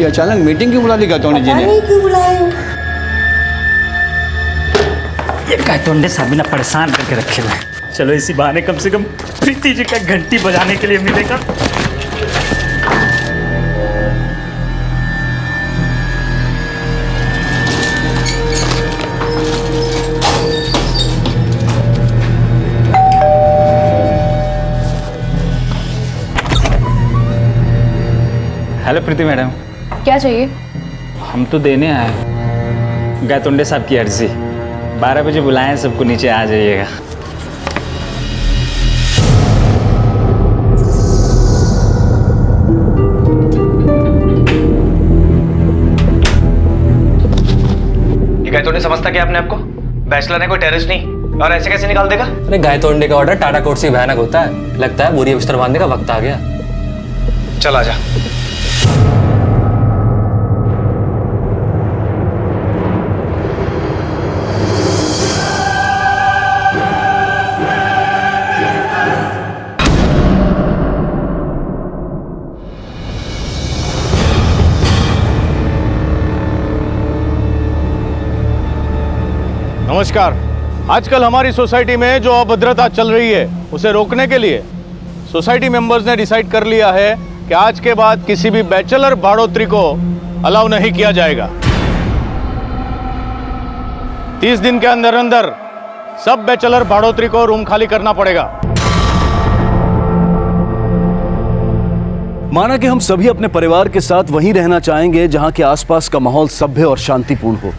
ये अचानक मीटिंग क्यों बुला ली गायतोंडे जी ने? नहीं क्यों बुलाए? ये गायतोंडे साहब भी ना परेशान करके रखे हुए हैं। चलो इसी बहाने कम से कम प्रीति जी का घंटी बजाने के लिए मिलेगा। हेलो प्रीति मैडम। क्या चाहिए? हम तो देने आए हैं गायतोंडे साहब की अर्जी। 12 बजे बुलाएं सबको, नीचे आ जाइएगा। ये गायतोंडे समझता क्या आपने आपको? बैचलर है, कोई टेररिस्ट नहीं। और ऐसे कैसे निकाल देगा? अरे गायतोंडे का ऑर्डर टाटा कोर्ट से भयानक होता है। लगता है बोरिया बिस्तर बांधने का वक्त आ गया। चल आजा। नमस्कार। आजकल हमारी सोसाइटी में जो अभद्रता चल रही है उसे रोकने के लिए सोसाइटी मेंबर्स ने डिसाइड कर लिया है कि आज के बाद किसी भी बैचलर भाड़ोत्री को अलाउ नहीं किया जाएगा। 30 दिन के अंदर अंदर सब बैचलर भाड़ोत्री को रूम खाली करना पड़ेगा। माना कि हम सभी अपने परिवार के साथ वहीं रहना चाहेंगे जहां के आसपास का माहौल सभ्य और शांतिपूर्ण हो,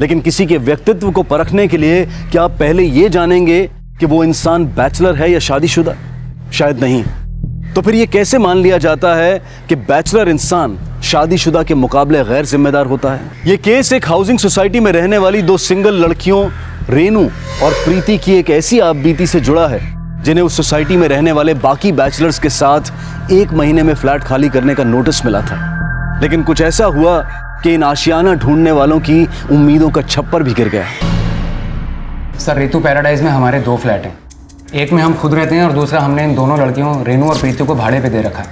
लेकिन किसी के व्यक्तित्व को परखने के लिए क्या आप पहले ये जानेंगे कि वो इंसान बैचलर है या शादीशुदा? शायद नहीं। तो फिर ये कैसे मान लिया जाता है कि बैचलर इंसान शादीशुदा के मुकाबले गैर जिम्मेदार होता है? ये केस एक हाउसिंग सोसाइटी में रहने वाली 2 सिंगल लड़कियों रेनू और प्रीति की एक ऐसी आपबीती से जुड़ा है जिन्हें उस सोसाइटी में रहने वाले बाकी बैचलर्स के साथ 1 महीने में फ्लैट खाली करने का नोटिस मिला था। लेकिन कुछ ऐसा हुआ कि इन आशियाना ढूंढने वालों की उम्मीदों का छप्पर भी गिर गया। सर, रितु पैराडाइज में हमारे 2 फ्लैट हैं। एक में हम खुद रहते हैं और दूसरा हमने इन दोनों लड़कियों रेनू और प्रीति को भाड़े पे दे रखा है।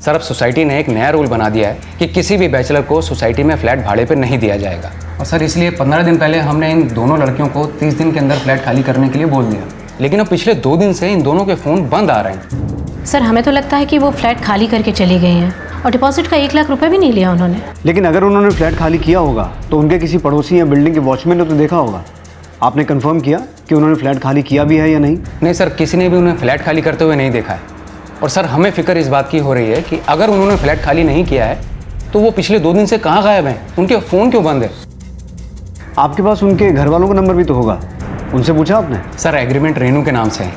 सर, अब सोसाइटी ने एक नया रूल बना दिया है कि किसी भी बैचलर को सोसाइटी में फ्लैट भाड़े पे नहीं दिया जाएगा। और सर, इसलिए 15 दिन पहले हमने इन दोनों लड़कियों को 30 दिन के अंदर फ्लैट खाली करने के लिए बोल दिया। लेकिन अब पिछले 2 दिन से इन दोनों के फ़ोन बंद आ रहे हैं। सर, हमें तो लगता है कि वो फ्लैट खाली करके चली गई हैं और डिपॉजिट का 1 लाख रुपए भी नहीं लिया उन्होंने। लेकिन अगर उन्होंने फ्लैट खाली किया होगा तो उनके किसी पड़ोसी या बिल्डिंग के वॉचमैन ने तो देखा होगा। आपने कंफर्म किया कि उन्होंने फ्लैट खाली किया भी है या नहीं? नहीं सर, किसी ने भी उन्हें फ्लैट खाली करते हुए नहीं देखा है। और सर, हमें फिक्र इस बात की हो रही है कि अगर उन्होंने फ्लैट खाली नहीं किया है तो वो पिछले 2 दिन से कहाँ गायब हैं? उनके फ़ोन क्यों बंद है? आपके पास उनके घर वालों का नंबर भी तो होगा, उनसे पूछा आपने? सर, एग्रीमेंट रेनू के नाम से है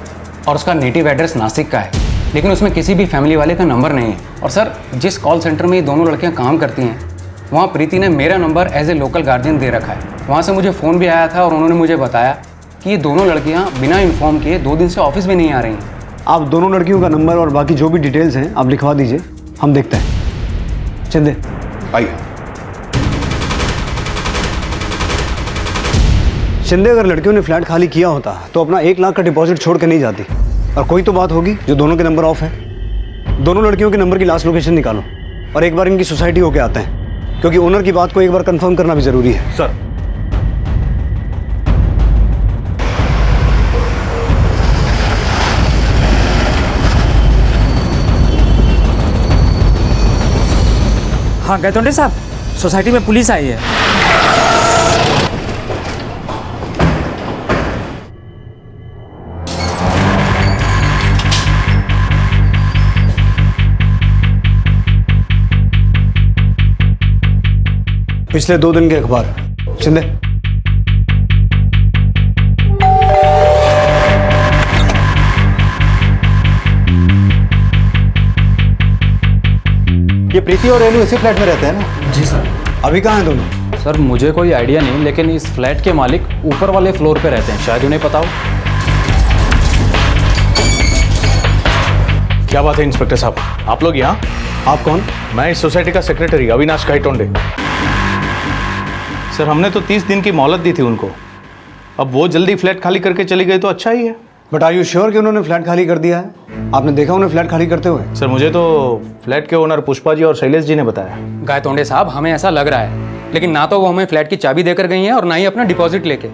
और उसका नेटिव एड्रेस नासिक का है, लेकिन उसमें किसी भी फैमिली वाले का नंबर नहीं है। और सर, जिस कॉल सेंटर में ये दोनों लड़कियां काम करती हैं वहाँ प्रीति ने मेरा number as a local guardian दे रखा है। वहाँ से मुझे फ़ोन भी आया था और उन्होंने मुझे बताया कि ये दोनों लड़कियाँ बिना इन्फॉर्म किए 2 दिन से ऑफिस में नहीं आ रही हैं। आप दोनों लड़कियों का नंबर और बाकी जो भी डिटेल्स हैं आप लिखवा दीजिए, हम देखते हैं। चंदे आइए। शिंदे, अगर लड़कियों ने फ्लैट खाली किया होता तो अपना 1 लाख का डिपॉजिट छोड़ के नहीं जाती। और कोई तो बात होगी जो दोनों के नंबर ऑफ है। दोनों लड़कियों के नंबर की लास्ट लोकेशन निकालो और एक बार इनकी सोसाइटी होके आते हैं, क्योंकि ओनर की बात को एक बार कंफर्म करना भी जरूरी है। सर, हाँ गायतोंडे साहब, सोसाइटी में पुलिस आई है। पिछले 2 दिन के अखबार। शिंदे, ये प्रीति और रेनू इसी फ्लैट में रहते हैं ना? जी सर। अभी कहाँ हैं दोनों? सर, मुझे कोई आइडिया नहीं, लेकिन इस फ्लैट के मालिक ऊपर वाले फ्लोर पे रहते हैं, शायद उन्हें पता हो। क्या बात है इंस्पेक्टर साहब, आप लोग यहाँ? आप कौन? मैं इस सोसाइटी का सेक्रेटरी अविनाश गायतोंडे। सर, हमने तो 30 दिन की मोहलत दी थी उनको। अब वो जल्दी फ्लैट खाली करके चली गई तो अच्छा ही है। बट आर यू श्योर कि उन्होंने फ्लैट खाली कर दिया है? आपने देखा उन्हें फ्लैट खाली करते हुए? सर मुझे तो फ्लैट के ओनर पुष्पा जी और शैलेश जी ने बताया। गायतोंडे साहब, हमें ऐसा लग रहा है, लेकिन ना तो वो हमें फ्लैट की चाबी देकर गई हैं और ना ही अपना डिपॉजिट लेके।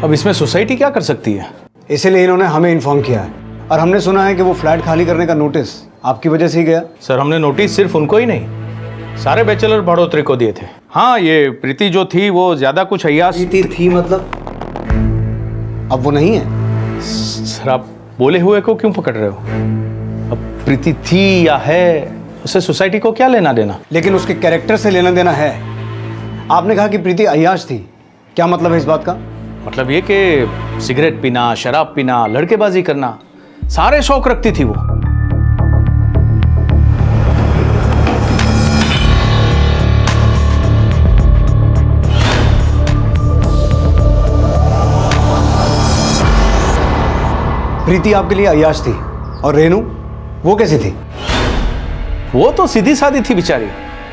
अब इसमें सोसाइटी क्या कर सकती है? इसीलिए इन्होंने हमें इन्फॉर्म किया है और हमने सुना है कि वो फ्लैट खाली करने का नोटिस आपकी वजह से ही गया। सर हमने नोटिस सिर्फ उनको ही नहीं, सारे बैचलर भाड़ोत्री को दिए थे। हाँ, ये प्रीति जो थी वो ज्यादा कुछ अय्याश थी मतलब? अब वो नहीं है? सर आप बोले हुए को क्यों पकड़ रहे हो? अब प्रीति थी या है, उसे सोसाइटी को क्या लेना देना? लेकिन उसके कैरेक्टर से लेना देना है। आपने कहा कि प्रीति अय्याश थी, क्या मतलब है इस बात का? मतलब ये कि सिगरेट पीना, शराब पीना, लड़केबाजी करना, सारे शौक रखती थी वो। प्रीति आपके लिए अय्याश थी और रेनू वो कैसी थी? वो तो सीधी सादी थी बेचारी,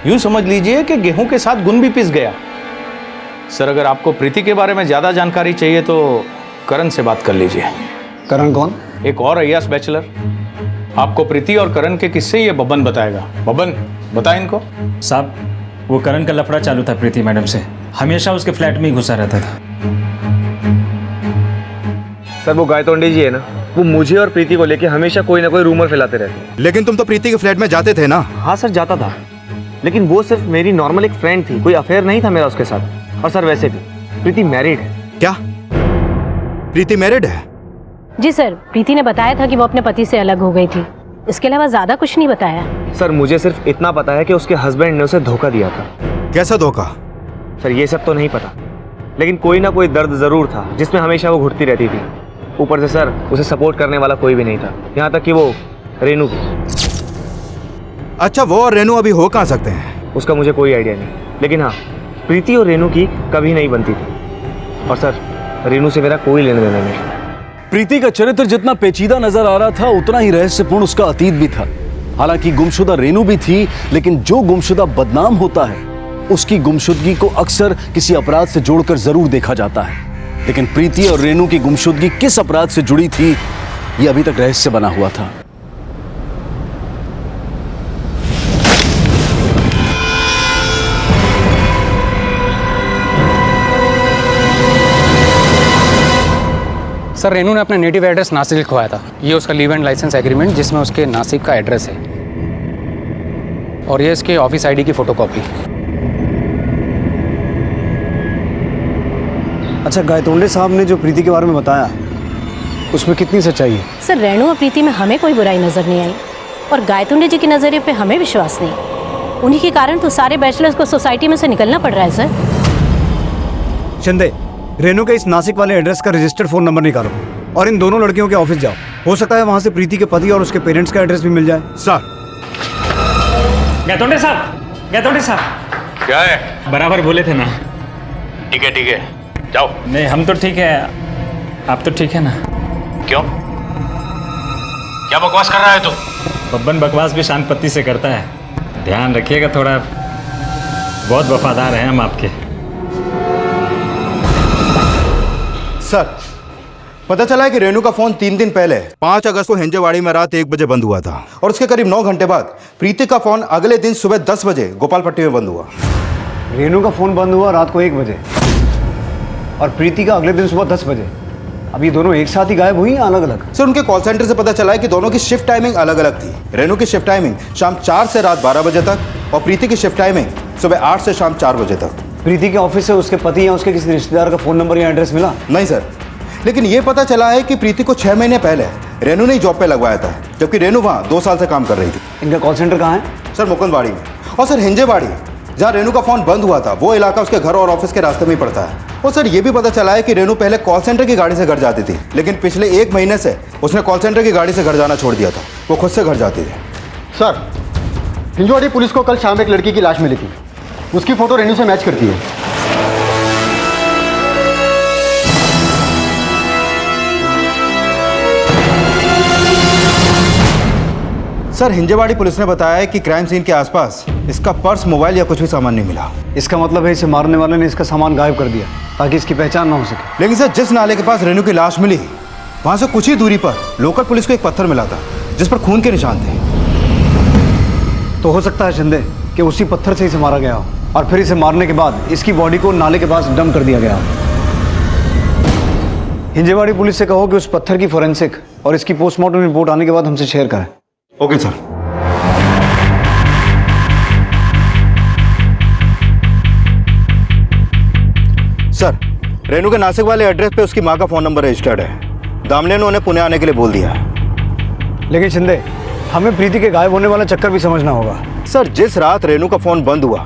यूं समझ लीजिए कि गेहूं के साथ गुण भी पिस गया। सर अगर आपको प्रीति के बारे में ज्यादा जानकारी चाहिए तो करण से बात कर लीजिए। करण कौन? एक और अय्याश बैचलर। आपको प्रीति और करण के किस्से ये बबन बताएगा। बबन बता इनको। साहब, वो करण का लफड़ा चालू था प्रीति मैडम से, हमेशा उसके फ्लैट में ही घुसा रहता था। सर वो गायतोंडे जी है ना, वो मुझे और प्रीति को लेके हमेशा कोई ना कोई रूमर फैलाते रहते हैं। लेकिन तुम तो प्रीति के फ्लैट में जाते थे ना? हाँ सर जाता था, लेकिन वो सिर्फ मेरी नॉर्मल एक फ्रेंड थी, कोई अफेयर नहीं था मेरा उसके साथ। और सर वैसे भी प्रीति मैरिड है। क्या प्रीति मैरिड है? जी सर, प्रीति ने बताया था कि वो अपने पति से अलग हो गई थी, इसके अलावा ज़्यादा कुछ नहीं बताया। सर मुझे सिर्फ इतना पता है कि उसके हस्बैंड ने उसे धोखा दिया था। कैसा धोखा? सर ये सब तो नहीं पता, लेकिन कोई ना कोई दर्द ज़रूर था जिसमें हमेशा वो घुटती रहती थी। ऊपर से सर उसे सपोर्ट करने वाला कोई भी नहीं था, यहाँ तक कि वो रेनू भी। अच्छा, वो और रेनू अभी हो कहाँ सकते हैं? उसका मुझे कोई आइडिया नहीं, लेकिन हाँ प्रीति और रेनू की कभी नहीं बनती थी। और सर रेनू से मेरा कोई लेना देना नहीं। प्रीति का चरित्र जितना पेचीदा नजर आ रहा था उतना ही रहस्यपूर्ण उसका अतीत भी था। हालांकि गुमशुदा रेनू भी थी, लेकिन जो गुमशुदा बदनाम होता है उसकी गुमशुदगी को अक्सर किसी अपराध से जोड़कर जरूर देखा जाता है। लेकिन प्रीति और रेनू की गुमशुदगी किस अपराध से जुड़ी थी, यह अभी तक रहस्य बना हुआ था। सर रेनू ने अपना नेटिव एड्रेस नासिक लिखवाया था। ये उसका लीव एंड लाइसेंस एग्रीमेंट जिसमें उसके नासिक का एड्रेस है, और ये इसके ऑफिस आईडी की फोटोकॉपी। अच्छा, गायतोंडे साहब ने जो प्रीति के बारे में बताया उसमें कितनी सच्चाई है? सर रेणु और प्रीति में हमें कोई बुराई नज़र नहीं आई, और गायतोंडे जी के नज़रिए पे हमें विश्वास नहीं। उन्हीं के कारण तो सारे बैचलर्स को सोसाइटी में से निकलना पड़ रहा है। सर चंदे, रेनू के इस नासिक वाले एड्रेस का रजिस्टर्ड फ़ोन नंबर निकालो और इन दोनों लड़कियों के ऑफिस जाओ। हो सकता है वहाँ से प्रीति के पति और उसके पेरेंट्स का एड्रेस भी मिल जाए। सर। गायतोंडे साहब क्या है? बराबर बोले थे ना। ठीक है जाओ। नहीं, हम तो ठीक है, आप तो ठीक है ना? क्यों? क्या बकवास कर रहा है तू? बब्बन बकवास भी शांत पत्ती से करता है, ध्यान रखिएगा थोड़ा, बहुत वफादार हैं हम आपके। सर, पता चला है कि रेनू का फोन 3 दिन पहले 5 अगस्त को हिंजेवाड़ी में रात 1 बजे बंद हुआ था, और उसके करीब 9 घंटे बाद प्रीति का फोन अगले दिन सुबह 10 बजे गोपालपट्टी में बंद हुआ। रेनू का फ़ोन बंद हुआ रात को 1 बजे और प्रीति का अगले दिन सुबह 10 बजे। अब ये दोनों एक साथ ही गायब हुई या अलग अलग? सर उनके कॉल सेंटर से पता चला है कि दोनों की शिफ्ट टाइमिंग अलग अलग थी। रेनू की शिफ्ट टाइमिंग शाम 4 से रात 12 बजे तक और प्रीति की शिफ्ट टाइमिंग सुबह 8 से शाम 4 बजे तक। प्रीति के ऑफिस से उसके पति या उसके किसी रिश्तेदार का फ़ोन नंबर या एड्रेस मिला? नहीं सर, लेकिन ये पता चला है कि प्रीति को 6 महीने पहले रेनू ने ही जॉब पे लगवाया था, जबकि रेनू वहाँ 2 साल से काम कर रही थी। इनका कॉल सेंटर कहाँ है? सर मुकुंदवाड़ी में। और सर हिंजेवाड़ी जहाँ रेनू का फोन बंद हुआ था वो इलाका उसके घर और ऑफिस के रास्ते में ही पड़ता है। और सर ये भी पता चला है कि रेनू पहले कॉल सेंटर की गाड़ी से घर जाती थी, लेकिन पिछले 1 महीने से उसने कॉल सेंटर की गाड़ी से घर जाना छोड़ दिया था, वो खुद से घर जाती थी। सर, हिंजवाड़ी पुलिस को कल शाम एक लड़की की लाश मिली थी, उसकी फ़ोटो रेनू से मैच करती है। सर हिंजेवाड़ी पुलिस ने बताया है कि क्राइम सीन के आसपास इसका पर्स, मोबाइल या कुछ भी सामान नहीं मिला। इसका मतलब है इसे मारने वाले ने इसका सामान गायब कर दिया ताकि इसकी पहचान ना हो सके। लेकिन सर जिस नाले के पास रेनू की लाश मिली वहां से कुछ ही दूरी पर लोकल पुलिस को एक पत्थर मिला था जिस पर खून के निशान थे। तो हो सकता है शिंदे कि उसी पत्थर से इसे मारा गया हो और फिर इसे मारने के बाद इसकी बॉडी को नाले के पास डंप कर दिया गया हो। हिंजेवाड़ी पुलिस से कहो कि उस पत्थर की फोरेंसिक और इसकी पोस्टमार्टम रिपोर्ट आने के बाद हमसे शेयर करें। Okay sir. सर, रेनू के नासिक वाले एड्रेस पे उसकी माँ का फोन नंबर रजिस्टर्ड है। दामले ने उन्हें पुणे आने के लिए बोल दिया है। लेकिन शिंदे, हमें प्रीति के गायब होने वाला चक्कर भी समझना होगा। सर, जिस रात रेनू का फोन बंद हुआ,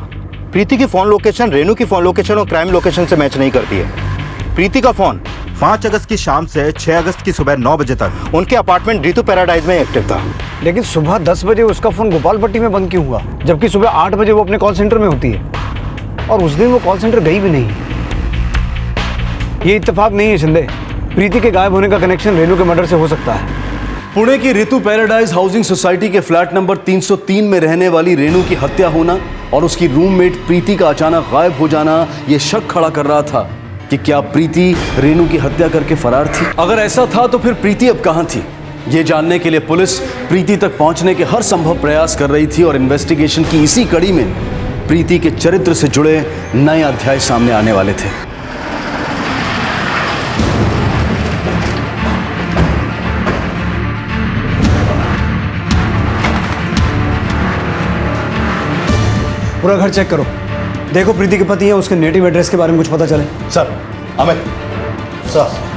प्रीति की फोन लोकेशन रेनू की फोन लोकेशन और क्राइम लोकेशन से मैच नहीं करती है। प्रीति का फोन 5 अगस्त की शाम से 6 अगस्त की सुबह 9 बजे तक उनके अपार्टमेंट ऋतु पैराडाइज में एक्टिव था। लेकिन सुबह 10 बजे उसका फोन गोपालपट्टी में बंद क्यों हुआ, जबकि सुबह 8 बजे वो अपने कॉल सेंटर में होती है और उस दिन वो कॉल सेंटर गई भी नहीं। ये इत्तेफाक नहीं है शिंदे। प्रीति के गायब होने का कनेक्शन रेनू के मर्डर से हो सकता है। पुणे की ऋतु पैराडाइज हाउसिंग सोसाइटी के फ्लैट नंबर 303 में रहने वाली रेनू की हत्या होना और उसकी रूममेट प्रीति का अचानक गायब हो जाना ये शक खड़ा कर रहा था कि क्या प्रीति रेनू की हत्या करके फरार थी। अगर ऐसा था तो फिर प्रीति अब कहां थी, ये जानने के लिए पुलिस प्रीति तक पहुंचने के हर संभव प्रयास कर रही थी और इन्वेस्टिगेशन की इसी कड़ी में प्रीति के चरित्र से जुड़े नए अध्याय सामने आने वाले थे। पूरा घर चेक करो, देखो प्रीति के पति है उसके नेटिव एड्रेस के बारे में कुछ पता चले। Sir, Amit sir.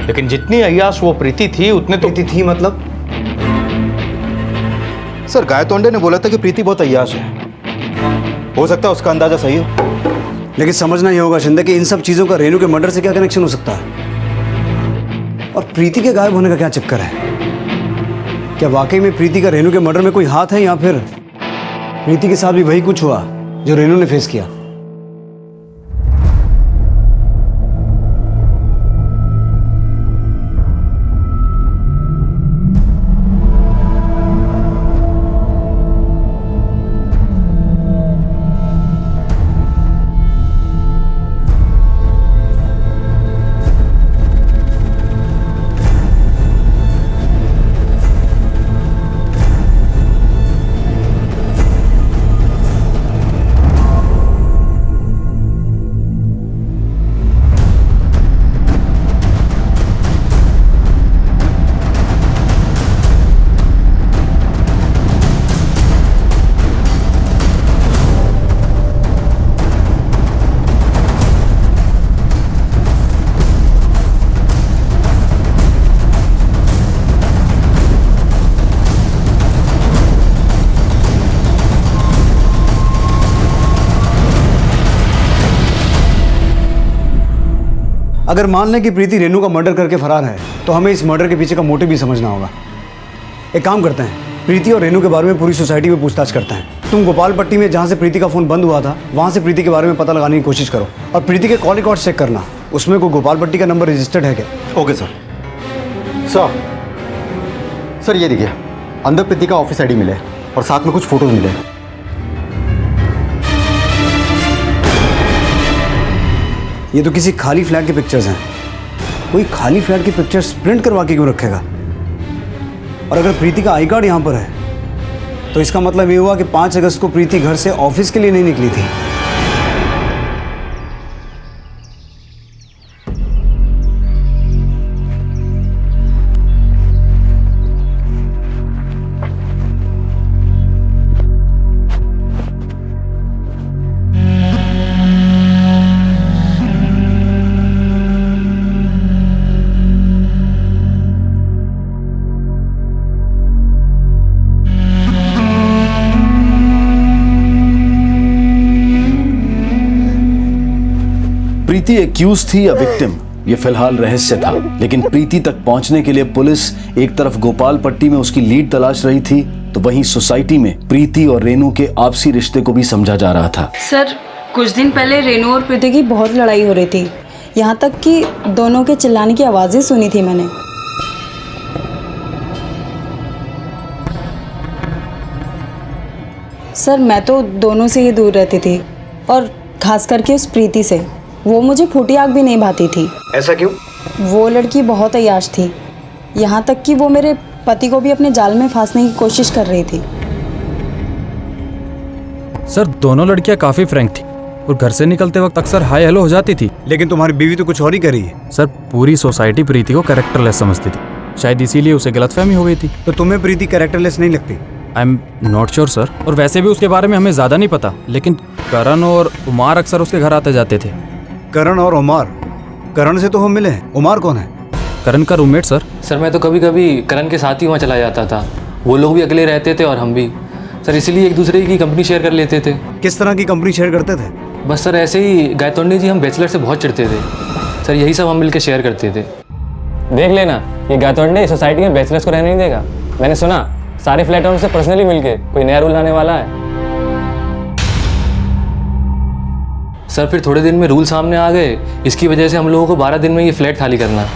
लेकिन जितनी अय्यास वो प्रीति थी उतने तो प्रीति थी मतलब? सर, गायतोंडे ने बोला था कि प्रीति बहुत अय्याश है। हो सकता है उसका अंदाजा सही हो। लेकिन समझना ही होगा शिंदे कि इन सब चीजों का रेनू के मर्डर से क्या कनेक्शन हो सकता है और प्रीति के गायब होने का क्या चक्कर है। क्या वाकई में प्रीति का रेनू के मर्डर में कोई हाथ है या फिर प्रीति के साथ भी वही कुछ हुआ जो रेनू ने फेस किया। अगर मान लें कि प्रीति रेनू का मर्डर करके फरार है तो हमें इस मर्डर के पीछे का मोटिव भी समझना होगा। एक काम करते हैं, प्रीति और रेनू के बारे में पूरी सोसाइटी में पूछताछ करते हैं। तुम गोपालपट्टी में जहाँ से प्रीति का फ़ोन बंद हुआ था वहाँ से प्रीति के बारे में पता लगाने की कोशिश करो और प्रीति के कॉल रिकॉर्ड चेक करना, उसमें कोई गोपालपट्टी का नंबर रजिस्टर्ड है क्या। Okay sir. सर ये देखिए, अंदर प्रीति का ऑफिस आईडी मिले और साथ में कुछ फोटोज मिले। ये तो किसी खाली फ्लैट के पिक्चर्स हैं। कोई खाली फ्लैट की पिक्चर्स प्रिंट करवा के क्यों रखेगा। और अगर प्रीति का आई कार्ड यहाँ पर है तो इसका मतलब ये हुआ कि 5 अगस्त को प्रीति घर से ऑफिस के लिए नहीं निकली थी। प्रीति एक्यूज थी या विक्टिम, ये फिलहाल रहस्य था। लेकिन प्रीति तक पहुंचने के लिए पुलिस एक तरफ गोपालपट्टी में उसकी लीड तलाश रही थी तो वहीं सोसाइटी में प्रीति और रेनू के आपसी रिश्ते को भी समझा जा रहा था। सर, कुछ दिन पहले रेनू और प्रीति की बहुत लड़ाई हो रही थी, यहाँ तक कि दोनों के चिल्लाने की आवाज़ें सुनी थी मैंने। सर मैं तो दोनों से ही दूर रहती थी, और खास करके उस प्रीति से। वो मुझे फूटी आग भी नहीं भाती थी। ऐसा क्यों? वो लड़की बहुत अय्याश थी, यहाँ तक कि वो मेरे पति को भी अपने जाल में फांसने की कोशिश कर रही थी। सर दोनों लड़कियां काफी फ्रैंक थी और घर से निकलते वक्त अक्सर हाय हेलो हो जाती थी। लेकिन तुम्हारी बीवी तो कुछ और ही कर रही है। सर पूरी सोसाइटी प्रीति को कैरेक्टरलेस समझती थी, शायद इसीलिए उसे गलतफहमी हो गई थी। तो तुम्हें प्रीति कैरेक्टरलेस नहीं लगती? I am not sure sir, और वैसे भी उसके बारे में हमें ज्यादा नहीं पता, लेकिन करण और उमार अक्सर उसके घर आते जाते थे। करण और उमार? करण से तो हम मिले हैं, उमार कौन है? करण का रूममेट सर। सर मैं तो कभी कभी करण के साथ ही वहाँ चला जाता था, वो लोग भी अकेले रहते थे और हम भी सर, इसीलिए एक दूसरे की कंपनी शेयर कर लेते थे। किस तरह की कंपनी शेयर करते थे? बस सर ऐसे ही गायतोंडे जी हम बैचलर से बहुत चिढ़ते थे सर, यही सब हम मिलकर शेयर करते थे। देख लेना, ये गायतोंडे सोसाइटी में बैचलर्स को रहने नहीं देगा। मैंने सुना सारे फ्लैट ओनर से पर्सनली मिलके कोई नया रूल लाने वाला है। सर फिर थोड़े दिन में रूल सामने आ गए, इसकी वजह से हम लोगों को 12 दिन में ये फ्लैट खाली करना,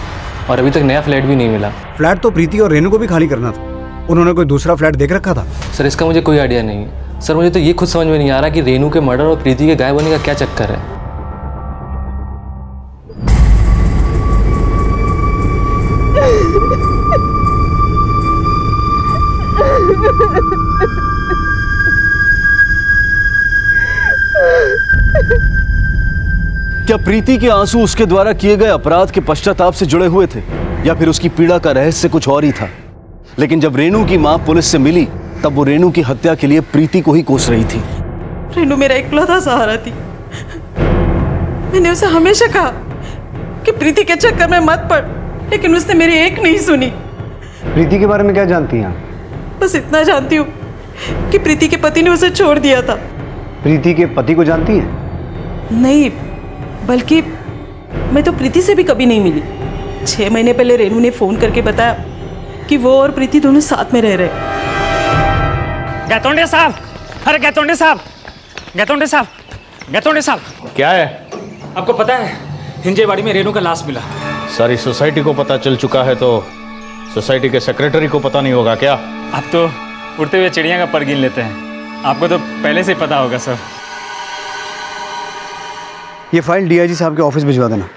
और अभी तक नया फ्लैट भी नहीं मिला। फ्लैट तो प्रीति और रेनू को भी खाली करना था, उन्होंने कोई दूसरा फ्लैट देख रखा था? सर इसका मुझे कोई आइडिया नहीं है सर, मुझे तो ये खुद समझ में नहीं आ रहा कि रेनू के मर्डर और प्रीति के गायब होने का क्या चक्कर है। क्या प्रीति के आंसू उसके द्वारा किए गए अपराध के पश्चाताप से जुड़े हुए थे, या फिर उसकी पीड़ा का रहस्य कुछ और ही था? लेकिन जब रेनू की मां पुलिस से मिली, तब वो रेनू की हत्या के लिए प्रीति को ही कोस रही थी। रेनू मेरा इकलौता सहारा थी। मैंने उसे हमेशा कहा कि प्रीति के चक्कर में मत पड़, लेकिन उसने मेरी एक नहीं सुनी। प्रीति के बारे में क्या जानती हैं? बस इतना जानती हूँ कि प्रीति के पति ने उसे छोड़ दिया था। प्रीति के पति को जानती हैं? नहीं, बल्कि मैं तो प्रीति से भी कभी नहीं मिली। 6 महीने पहले रेनू ने फोन करके बताया कि वो और प्रीति दोनों साथ में रह रहे। गायतोंडे साहब, अरे गायतोंडे साहब, गायतोंडे साहब, गायतोंडे साहब, क्या है? आपको पता है हिंजेवाड़ी में रेनू का लाश मिला। सारी सोसाइटी को पता चल चुका है, तो सोसाइटी के सेक्रेटरी को पता नहीं होगा क्या? आप तो उड़ते हुए चिड़िया का पर गिन लेते हैं, आपको तो पहले से ही पता होगा सर। ये फाइल डीआईजी साहब के ऑफिस भिजवा देना।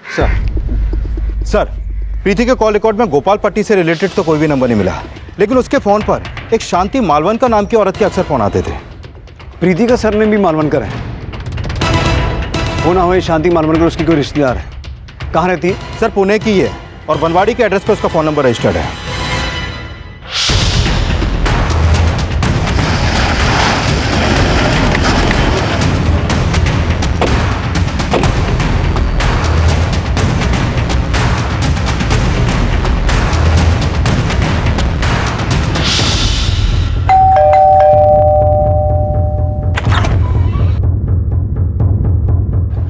सर प्रीति के कॉल रिकॉर्ड में गोपाल पट्टी से रिलेटेड तो कोई भी नंबर नहीं मिला, लेकिन उसके फ़ोन पर एक शांति मालवनकर नाम की औरत के अक्सर फ़ोन आते थे। प्रीति का सरनेम भी मालवनकर है। हो ना हो ये शांति मालवनकर उसकी कोई रिश्तेदार है। कहाँ रहती है? सर पुणे की है, और बनवाड़ी के एड्रेस पर उसका फ़ोन नंबर रजिस्टर्ड है।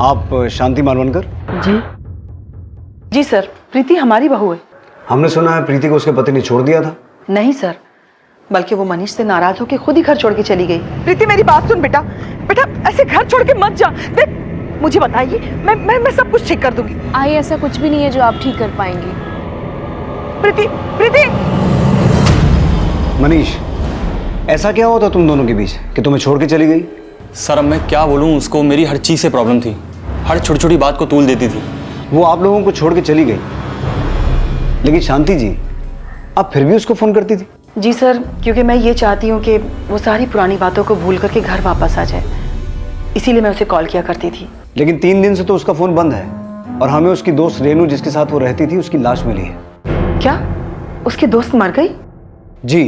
आप शांति मालवनकर? जी सर, प्रीति हमारी बहू है। हमने सुना है प्रीति को उसके पति ने छोड़ दिया था। नहीं सर, बल्कि वो मनीष से नाराज होकर खुद ही घर छोड़ के चली गई। प्रीति मेरी बात सुन बेटा, बेटा ऐसे घर छोड़ के मत जा। देख मुझे बताइए, मैं सब कुछ ठीक कर दूंगी। आई ऐसा कुछ भी नहीं है जो आप ठीक कर पाएंगी। प्रीति, प्रीति। मनीष, ऐसा क्या हुआ था तुम दोनों के बीच कि तुम्हें छोड़ के चली गई? सर अब मैं क्या बोलूँ, उसको मेरी हर चीज़ से प्रॉब्लम थी, हर छोटी छोटी बात को तूल देती थी। वो आप लोगों को छोड़ के चली गई, लेकिन शांति जी आप फिर भी उसको फ़ोन करती थी? जी सर, क्योंकि मैं ये चाहती हूँ कि वो सारी पुरानी बातों को भूल करके घर वापस आ जाए, इसीलिए मैं उसे कॉल किया करती थी। लेकिन 3 दिन से तो उसका फ़ोन बंद है, और हमें उसकी दोस्त रेनू जिसके साथ वो रहती थी उसकी लाश मिली है। क्या उसकी दोस्त मर गई? जी,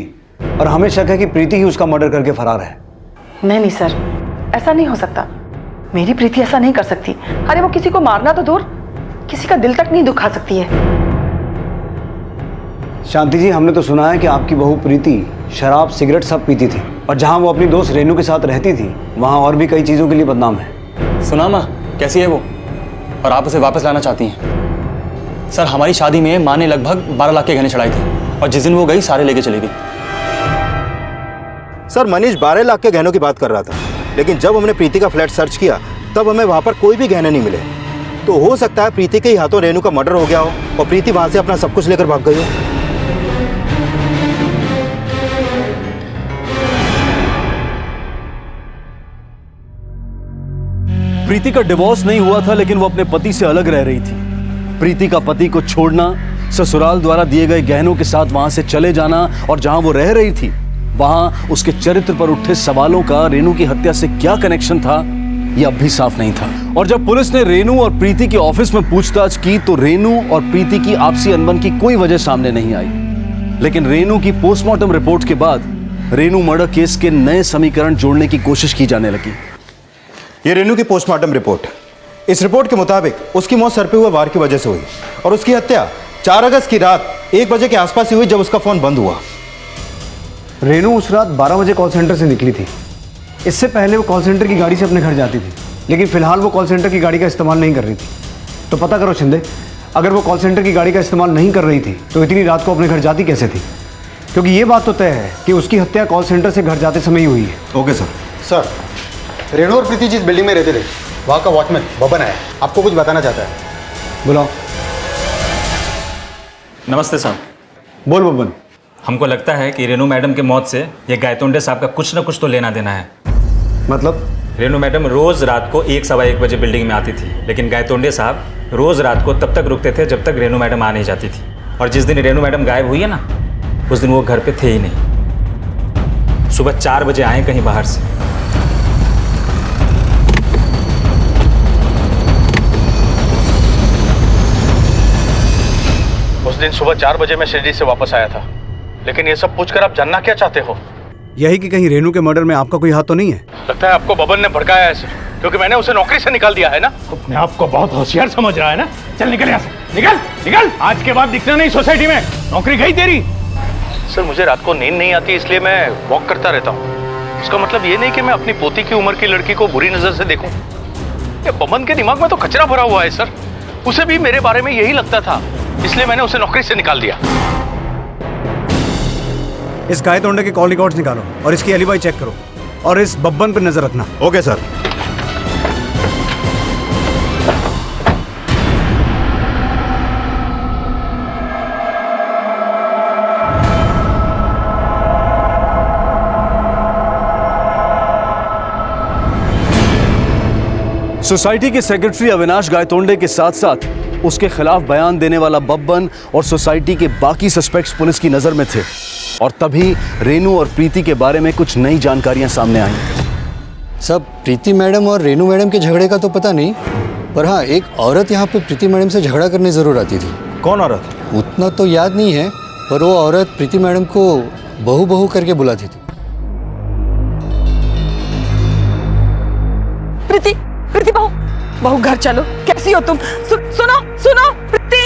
और हमें शक है कि प्रीति ही उसका मर्डर करके फरार है। नहीं सर, ऐसा नहीं हो सकता। मेरी प्रीति ऐसा नहीं कर सकती। अरे वो किसी को मारना तो दूर, किसी का दिल तक नहीं दुखा सकती है। शांति जी, हमने तो सुना है कि आपकी बहू प्रीति शराब सिगरेट सब पीती थी, और जहां वो अपनी दोस्त रेनू के साथ रहती थी वहां और भी कई चीज़ों के लिए बदनाम है। सुना माँ, कैसी है वो, और आप उसे वापस लाना चाहती हैं? सर हमारी शादी में माँ ने लगभग 12 लाख के गहने चढ़ाए थे, और जिस दिन वो गई सारे लेके चली गई। सर मनीष 12 लाख के गहनों की बात कर रहा था, लेकिन जब हमने प्रीति का फ्लैट सर्च किया तब हमें वहाँ पर कोई भी गहने नहीं मिले। तो हो सकता है प्रीति के ही हाथों रेनू का मर्डर हो गया हो और प्रीति वहाँ से अपना सब कुछ लेकर भाग गई हो। प्रीति का डिवोर्स नहीं हुआ था, लेकिन वो अपने पति से अलग रह रही थी। प्रीति का पति को छोड़ना, ससुराल द्वारा दिए गए गहनों के साथ वहां से चले जाना और जहां वो रह रही थी वहां उसके चरित्र पर उठे सवालों का रेनू की हत्या से क्या कनेक्शन था, यह अब भी साफ नहीं था। और जब पुलिस ने रेनू और प्रीति के ऑफिस में पूछताछ की तो रेनू और प्रीति की आपसी अनबन की कोई वजह सामने नहीं आई। लेकिन रेनू की पोस्टमार्टम रिपोर्ट के बाद रेनू मर्डर केस के नए समीकरण जोड़ने की कोशिश की जाने लगी। ये रेनू की पोस्टमार्टम रिपोर्ट। इस रिपोर्ट के मुताबिक उसकी मौत सर पे हुए वार की वजह से हुई और उसकी हत्या 4 अगस्त की रात 1 बजे के आसपास ही हुई, जब उसका फोन बंद हुआ। रेनू उस रात 12 बजे कॉल सेंटर से निकली थी। इससे पहले वो कॉल सेंटर की गाड़ी से अपने घर जाती थी, लेकिन फिलहाल वो कॉल सेंटर की गाड़ी का इस्तेमाल नहीं कर रही थी। तो पता करो शिंदे, अगर वो कॉल सेंटर की गाड़ी का इस्तेमाल नहीं कर रही थी तो इतनी रात को अपने घर जाती कैसे थी? क्योंकि ये बात तो तय है कि उसकी हत्या कॉल सेंटर से घर जाते समय ही हुई है। Okay sir. सर, रेनू और प्रीति जिस बिल्डिंग में रहते थे वहाँ का वॉचमैन बबन आया, आपको कुछ बताना चाहता है। बुलाओ। नमस्ते साहब। बोल बबन। हमको लगता है कि रेनू मैडम के मौत से ये गायतोंडे साहब का कुछ ना कुछ तो लेना देना है। मतलब? रेनू मैडम रोज रात को 1 सवा 1 बजे बिल्डिंग में आती थी, लेकिन गायतोंडे साहब रोज रात को तब तक रुकते थे जब तक रेनू मैडम आ नहीं जाती थी। और जिस दिन रेनू मैडम गायब हुई है ना, उस दिन वो घर पे थे ही नहीं। सुबह 4 बजे आए कहीं बाहर से। उस दिन सुबह 4 बजे मैं शिरडी से वापस आया था। लेकिन ये सब पूछकर आप जानना क्या चाहते हो? यही कि कहीं रेनू के मर्डर में आपका कोई हाथ तो नहीं है? लगता है आपको बबन ने भड़काया है सर, क्योंकि मैंने उसे नौकरी से निकाल दिया है ना। अपने आप को बहुत होशियार समझ रहा है ना। चल निकल यहाँ से, निकल निकल, आज के बाद दिखना नहीं सोसाइटी में। नौकरी गई तेरी। सर, मुझे रात को नींद नहीं आती, इसलिए मैं वॉक करता रहता हूँ। उसका मतलब ये नहीं कि मैं अपनी पोती की उम्र की लड़की को बुरी नजर से देखूं। ये बबन के दिमाग में तो कचरा भरा हुआ है सर। उसे भी मेरे बारे में यही लगता था, इसलिए मैंने उसे नौकरी से निकाल दिया। इस गायतोंडे के कॉल रिकॉर्ड्स निकालो और इसकी एलिबाई चेक करो और इस बब्बन पर नजर रखना। Okay sir. सोसाइटी के सेक्रेटरी अविनाश गायतोंडे के साथ साथ उसके खिलाफ बयान देने वाला बब्बन और सोसाइटी के बाकी सस्पेक्ट्स पुलिस की नजर में थे। और तभी रेनू और प्रीति के बारे में कुछ नई जानकारियां सामने आई। सब प्रीति मैडम और रेनू मैडम के झगड़े का तो पता नहीं, पर हाँ, एक औरत यहाँ पे प्रीति मैडम से झगड़ा करने जरूर आती थी। कौन औरत? उतना तो याद नहीं है, पर वो औरत प्रीति मैडम को बहू बहू करके बुलाती थी। प्रीति, प्रीति बहू, बहू घर चलो। कैसी हो तुम? सुनो सुनो प्रीति।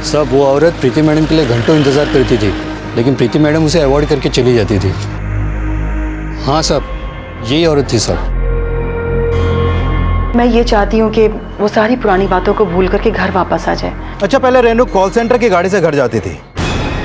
सब वो औरत प्रीति मैडम के लिए घंटों इंतजार करती थी, लेकिन प्रीति मैडम उसे अवॉइड करके चली जाती थी। हाँ सब, यही औरत थी सब। मैं ये चाहती हूँ कि वो सारी पुरानी बातों को भूल करके घर वापस आ जाए। अच्छा, पहले रेनू कॉल सेंटर की गाड़ी से घर जाती थी,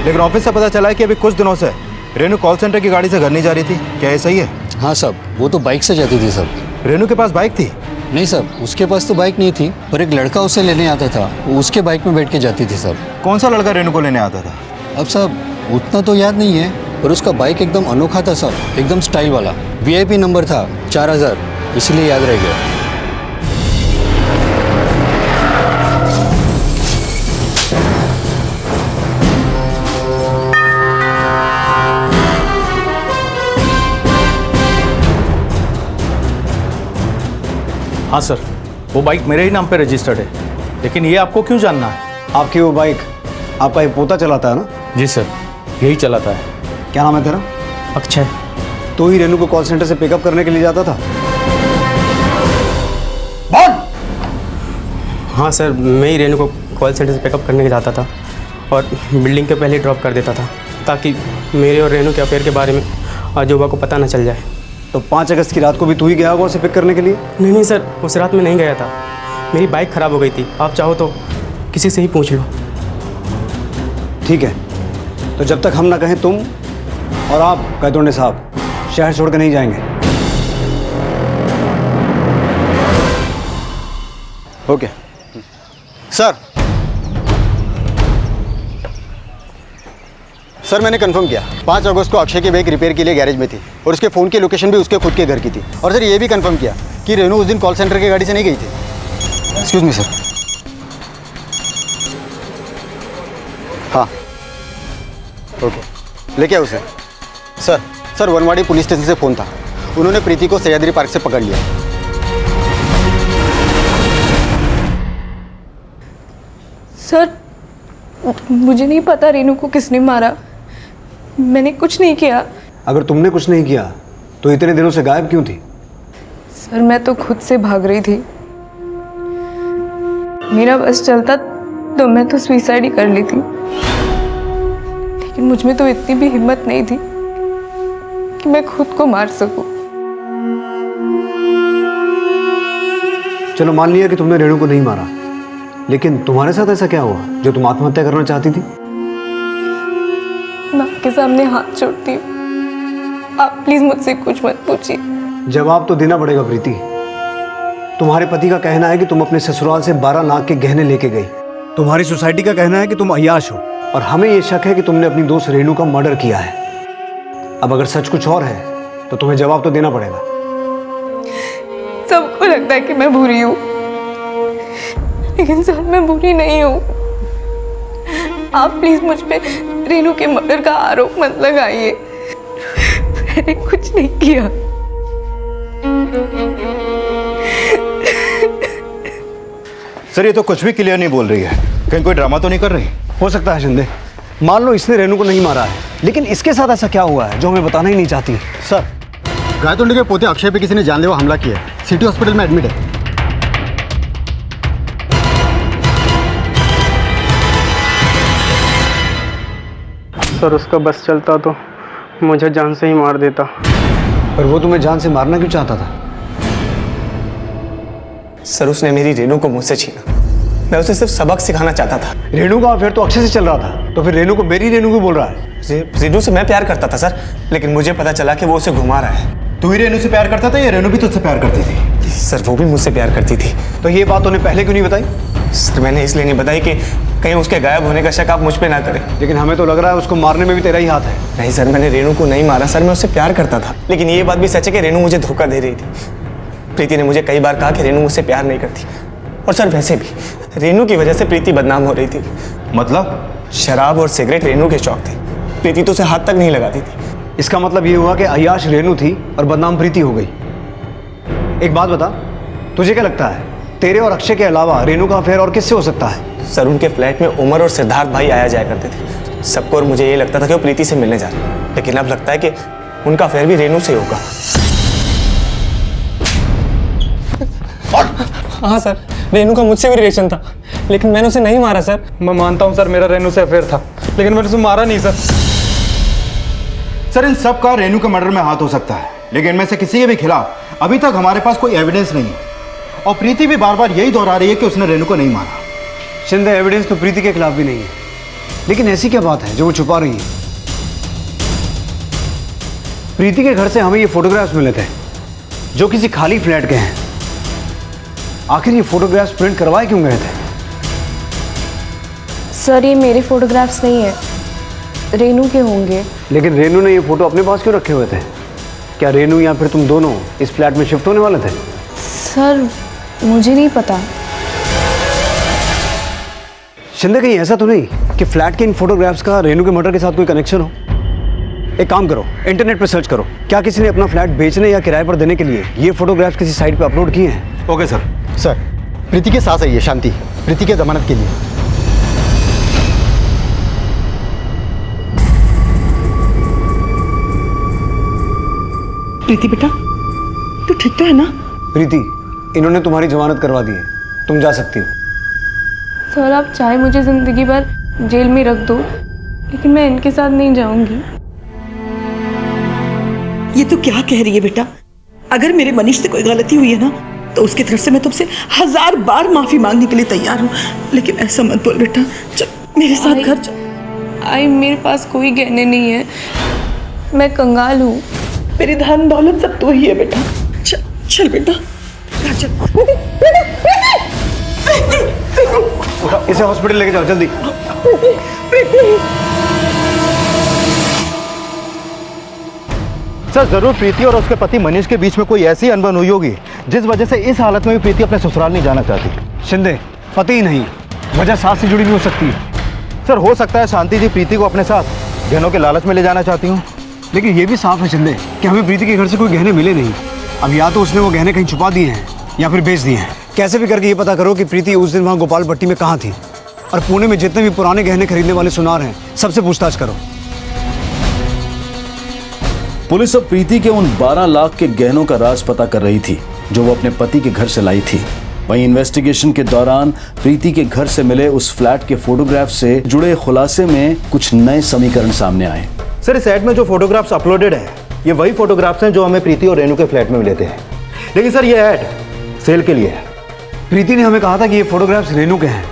लेकिन ऑफिस से पता चला है कि अभी कुछ दिनों से रेनू कॉल सेंटर की गाड़ी से घर नहीं जा रही थी। क्या ये सही है? हाँ सब, वो तो बाइक से जाती थी सब। रेनू के पास बाइक थी? नहीं सब, उसके पास तो बाइक नहीं थी, पर एक लड़का उसे लेने आता था, वो उसके बाइक में बैठ के जाती थी सब। कौन सा लड़का रेनू को लेने आता था? अब सब उतना तो याद नहीं है, पर उसका बाइक एकदम अनोखा था सब, एकदम स्टाइल वाला। VIP नंबर था 4000, इसलिए याद रह गया। हाँ सर, वो बाइक मेरे ही नाम पे रजिस्टर्ड है, लेकिन ये आपको क्यों जानना है? आपकी वो बाइक आपका ये पोता चलाता है ना? जी सर, यही चलाता है। क्या नाम है तेरा? अक्षय। तो ही रेनू को कॉल सेंटर से पिकअप करने के लिए जाता था? हाँ सर, मैं ही रेनू को कॉल सेंटर से पिकअप करने के जाता था और बिल्डिंग के पहले ड्रॉप कर देता था, ताकि मेरे और रेनू के अफेयर के बारे में आजूबा को पता न चल जाए। तो 5 अगस्त की रात को भी तू ही गया होगा उसे पिक करने के लिए? नहीं सर, उस रात में नहीं गया था, मेरी बाइक ख़राब हो गई थी। आप चाहो तो किसी से ही पूछ लो। ठीक है, तो जब तक हम ना कहें तुम और आप गायतोंडे साहब शहर छोड़ कर नहीं जाएंगे। Okay sir. सर मैंने कंफर्म किया 5 अगस्त को अक्षय की बाइक रिपेयर के लिए गैरेज में थी और उसके फ़ोन की लोकेशन भी उसके खुद के घर की थी। और सर ये भी कंफर्म किया कि रेनू उस दिन कॉल सेंटर की गाड़ी से नहीं गई थी। Excuse me sir. हाँ ओके लेके आओ उसे। सर वनवाड़ी पुलिस स्टेशन से फ़ोन था, उन्होंने प्रीति को सह्याद्री पार्क से पकड़ लिया। सर मुझे नहीं पता रेनू को किसने मारा, मैंने कुछ नहीं किया। अगर तुमने कुछ नहीं किया तो इतने दिनों से गायब क्यों थी? सर मैं तो खुद से भाग रही थी, मेरा बस चलता तो मैं तो सुसाइड ही कर ली थी, लेकिन मुझ में तो इतनी भी हिम्मत नहीं थी कि मैं खुद को मार सकूं। चलो मान लिया कि तुमने रेणु को नहीं मारा, लेकिन तुम्हारे साथ ऐसा क्या हुआ जो तुम आत्महत्या करना चाहती थी? मैं आपके सामने हाथ जोड़ती हूँ, आप प्लीज मुझसे कुछ मत पूछिए। जवाब तो देना पड़ेगा प्रीति। तुम्हारे पति का कहना है कि तुम अपने ससुराल से 12 लाख के गहने लेके गई। तुम्हारी सोसाइटी का कहना है कि तुम अय्याश हो, और हमें यह शक है कि तुमने अपनी दोस्त रेणु का मर्डर किया है। अब अगर सच कुछ और है तो तुम्हें जवाब तो देना पड़ेगा। सबको लगता है कि मैं बुरी हूँ, लेकिन सर मैं बुरी नहीं हूँ। आप प्लीज मुझ पे रेनू के मर्डर का आरोप मत लगाइए, मैंने कुछ नहीं किया। सर ये तो कुछ भी क्लियर नहीं बोल रही है, कहीं कोई ड्रामा तो नहीं कर रही? हो सकता है शिंदे, मान लो इसने रेणु को नहीं मारा है, लेकिन इसके साथ ऐसा क्या हुआ है जो हमें बताना ही नहीं चाहती? सर गायतोंडे के पोते अक्षय पे किसी ने जानलेवा हमला किया है, सिटी हॉस्पिटल में एडमिट है। सर उसका बस चलता तो मुझे जान से ही मार देता। पर वो तुम्हें जान से मारना क्यों चाहता था? सर उसने मेरी रेनू को मुझसे छीना, मैं उसे सिर्फ सबक सिखाना चाहता था। रेणु का अफेयर तो अक्षय से चल रहा था, तो फिर रेणु को मेरी रेणु क्यों बोल रहा है? रेनू से मैं प्यार करता था सर, लेकिन मुझे पता चला कि वो उसे घुमा रहा है। तू ही रेणु से प्यार करता था या रेणु भी तुझसे प्यार करती थी? सर वो भी मुझसे प्यार करती थी। तो ये बात उन्हें पहले क्यों नहीं बताई? सर मैंने इसलिए नहीं बताई कि कहीं उसके गायब होने का शक आप मुझ पे ना करें। लेकिन हमें तो लग रहा है उसको मारने में भी तेरा ही हाथ है। नहीं सर मैंने रेनू को नहीं मारा सर, मैं उससे प्यार करता था। लेकिन ये बात भी सच है कि रेनू मुझे धोखा दे रही थी। प्रीति ने मुझे कई बार कहा कि रेनू मुझसे प्यार नहीं करती, और सर वैसे भी रेनू की वजह से प्रीति बदनाम हो रही थी। मतलब? शराब और सिगरेट रेनू के शौक थे, प्रीति तो उसे हाथ तक नहीं लगाती थी। इसका मतलब ये हुआ कि अय्याश रेणु थी और बदनाम प्रीति हो गई। एक बात बता, तुझे क्या लगता है तेरे और अक्षय के अलावा रेणु का अफेयर और किससे हो सकता है? सर उनके फ्लैट में उमर और सिद्धार्थ भाई आया जाया करते थे सबको, और मुझे ये लगता था कि वो प्रीति से मिलने जा रहे हैं, लेकिन अब लगता है कि उनका अफेयर भी रेनू से होगा। हाँ सर रेनू का मुझसे भी रिलेशन था, लेकिन मैंने उसे नहीं मारा सर। मैं मानता हूँ सर मेरा रेनू से अफेयर था, लेकिन मैंने उसे मारा नहीं सर। सर इन सब का रेणु के मर्डर में हाथ हो सकता है, लेकिन इनमें से किसी के भी खिलाफ अभी तक हमारे पास कोई एविडेंस नहीं है, और प्रीति भी बार बार यही दोहरा रही है कि उसने रेणु को नहीं मारा। शिंदे एविडेंस तो प्रीति के खिलाफ भी नहीं है, लेकिन ऐसी क्या बात है जो वो छुपा रही है? प्रीति के घर से हमें ये फोटोग्राफ्स मिले थे जो किसी खाली फ्लैट के हैं। आखिर ये फोटोग्राफ्स प्रिंट करवाए क्यों गए थे? सर ये मेरे फोटोग्राफ्स नहीं है, रेनू के होंगे। लेकिन रेनू ने ये फोटो अपने पास क्यों रखे हुए थे? क्या रेनू या फिर तुम दोनों इस फ्लैट में शिफ्ट होने वाले थे? सर मुझे नहीं पता। शिंदे कहीं ऐसा तो नहीं कि फ्लैट के इन फोटोग्राफ्स का रेनू के मर्डर के साथ कोई कनेक्शन हो? एक काम करो, इंटरनेट पर सर्च करो, क्या किसी ने अपना फ्लैट बेचने या किराए पर देने के लिए ये फोटोग्राफ्स किसी साइट पर अपलोड किए हैं? Okay sir. सर प्रीति के साथ आई है शांति, प्रीति के जमानत के लिए। प्रीति बेटा तू ठीक तो है ना? प्रीति इन्होंने तुम्हारी जमानत करवा दी है, तुम जा सकती हो। सर आप चाहे मुझे जिंदगी भर जेल में रख दो, लेकिन मैं इनके साथ नहीं जाऊंगी। ये तो क्या कह रही है बेटा? अगर मेरे मनीष से कोई गलती हुई है ना तो उसकी तरफ से मैं तुमसे 1000 बार माफी मांगने के लिए तैयार हूँ, लेकिन ऐसा मत बोल बेटा। चल मेरे साथ घर चल। मेरे पास कोई गहने नहीं है, मैं कंगाल हूँ। मेरी धन दौलत सब तो ही है बेटा। चल चल बेटा घर चल। इसे हॉस्पिटल लेके जाओ जल्दी। सर जरूर प्रीति और उसके पति मनीष के बीच में कोई ऐसी अनबन हुई होगी जिस वजह से इस हालत में भी प्रीति अपने ससुराल नहीं जाना चाहती। शिंदे, पति ही नहीं, वजह सास से जुड़ी भी हो सकती है। सर हो सकता है शांति जी प्रीति को अपने साथ गहनों के लालच में ले जाना चाहती हूँ, लेकिन ये भी साफ है शिंदे कि हमें प्रीति के घर से कोई गहने मिले नहीं। अब या तो उसने वो गहने कहीं छुपा दिए हैं या फिर बेच दिए हैं। कैसे भी करके ये पता करो कि प्रीति उस दिन वहाँ गोपाल भट्टी में कहाँ थी, और पुणे में जितने भी पुराने गहने खरीदने वाले सुनार हैं सबसे पूछताछ करो। पुलिस अब प्रीति के उन 12 लाख के गहनों का राज पता कर रही थी जो वो अपने पति के घर से लाई थी। वहीं इन्वेस्टिगेशन के दौरान प्रीति के घर से मिले उस फ्लैट के फोटोग्राफ से जुड़े खुलासे में कुछ नए समीकरण सामने आए। सर इस ऐड में जो फोटोग्राफ्स अपलोडेड हैं ये वही फोटोग्राफ्स हैं जो हमें प्रीति और रेनू के फ्लैट में मिले थे, लेकिन सर ये ऐड सेल के लिए है। प्रीति ने हमें कहा था कि ये फोटोग्राफ्स रेनू के हैं,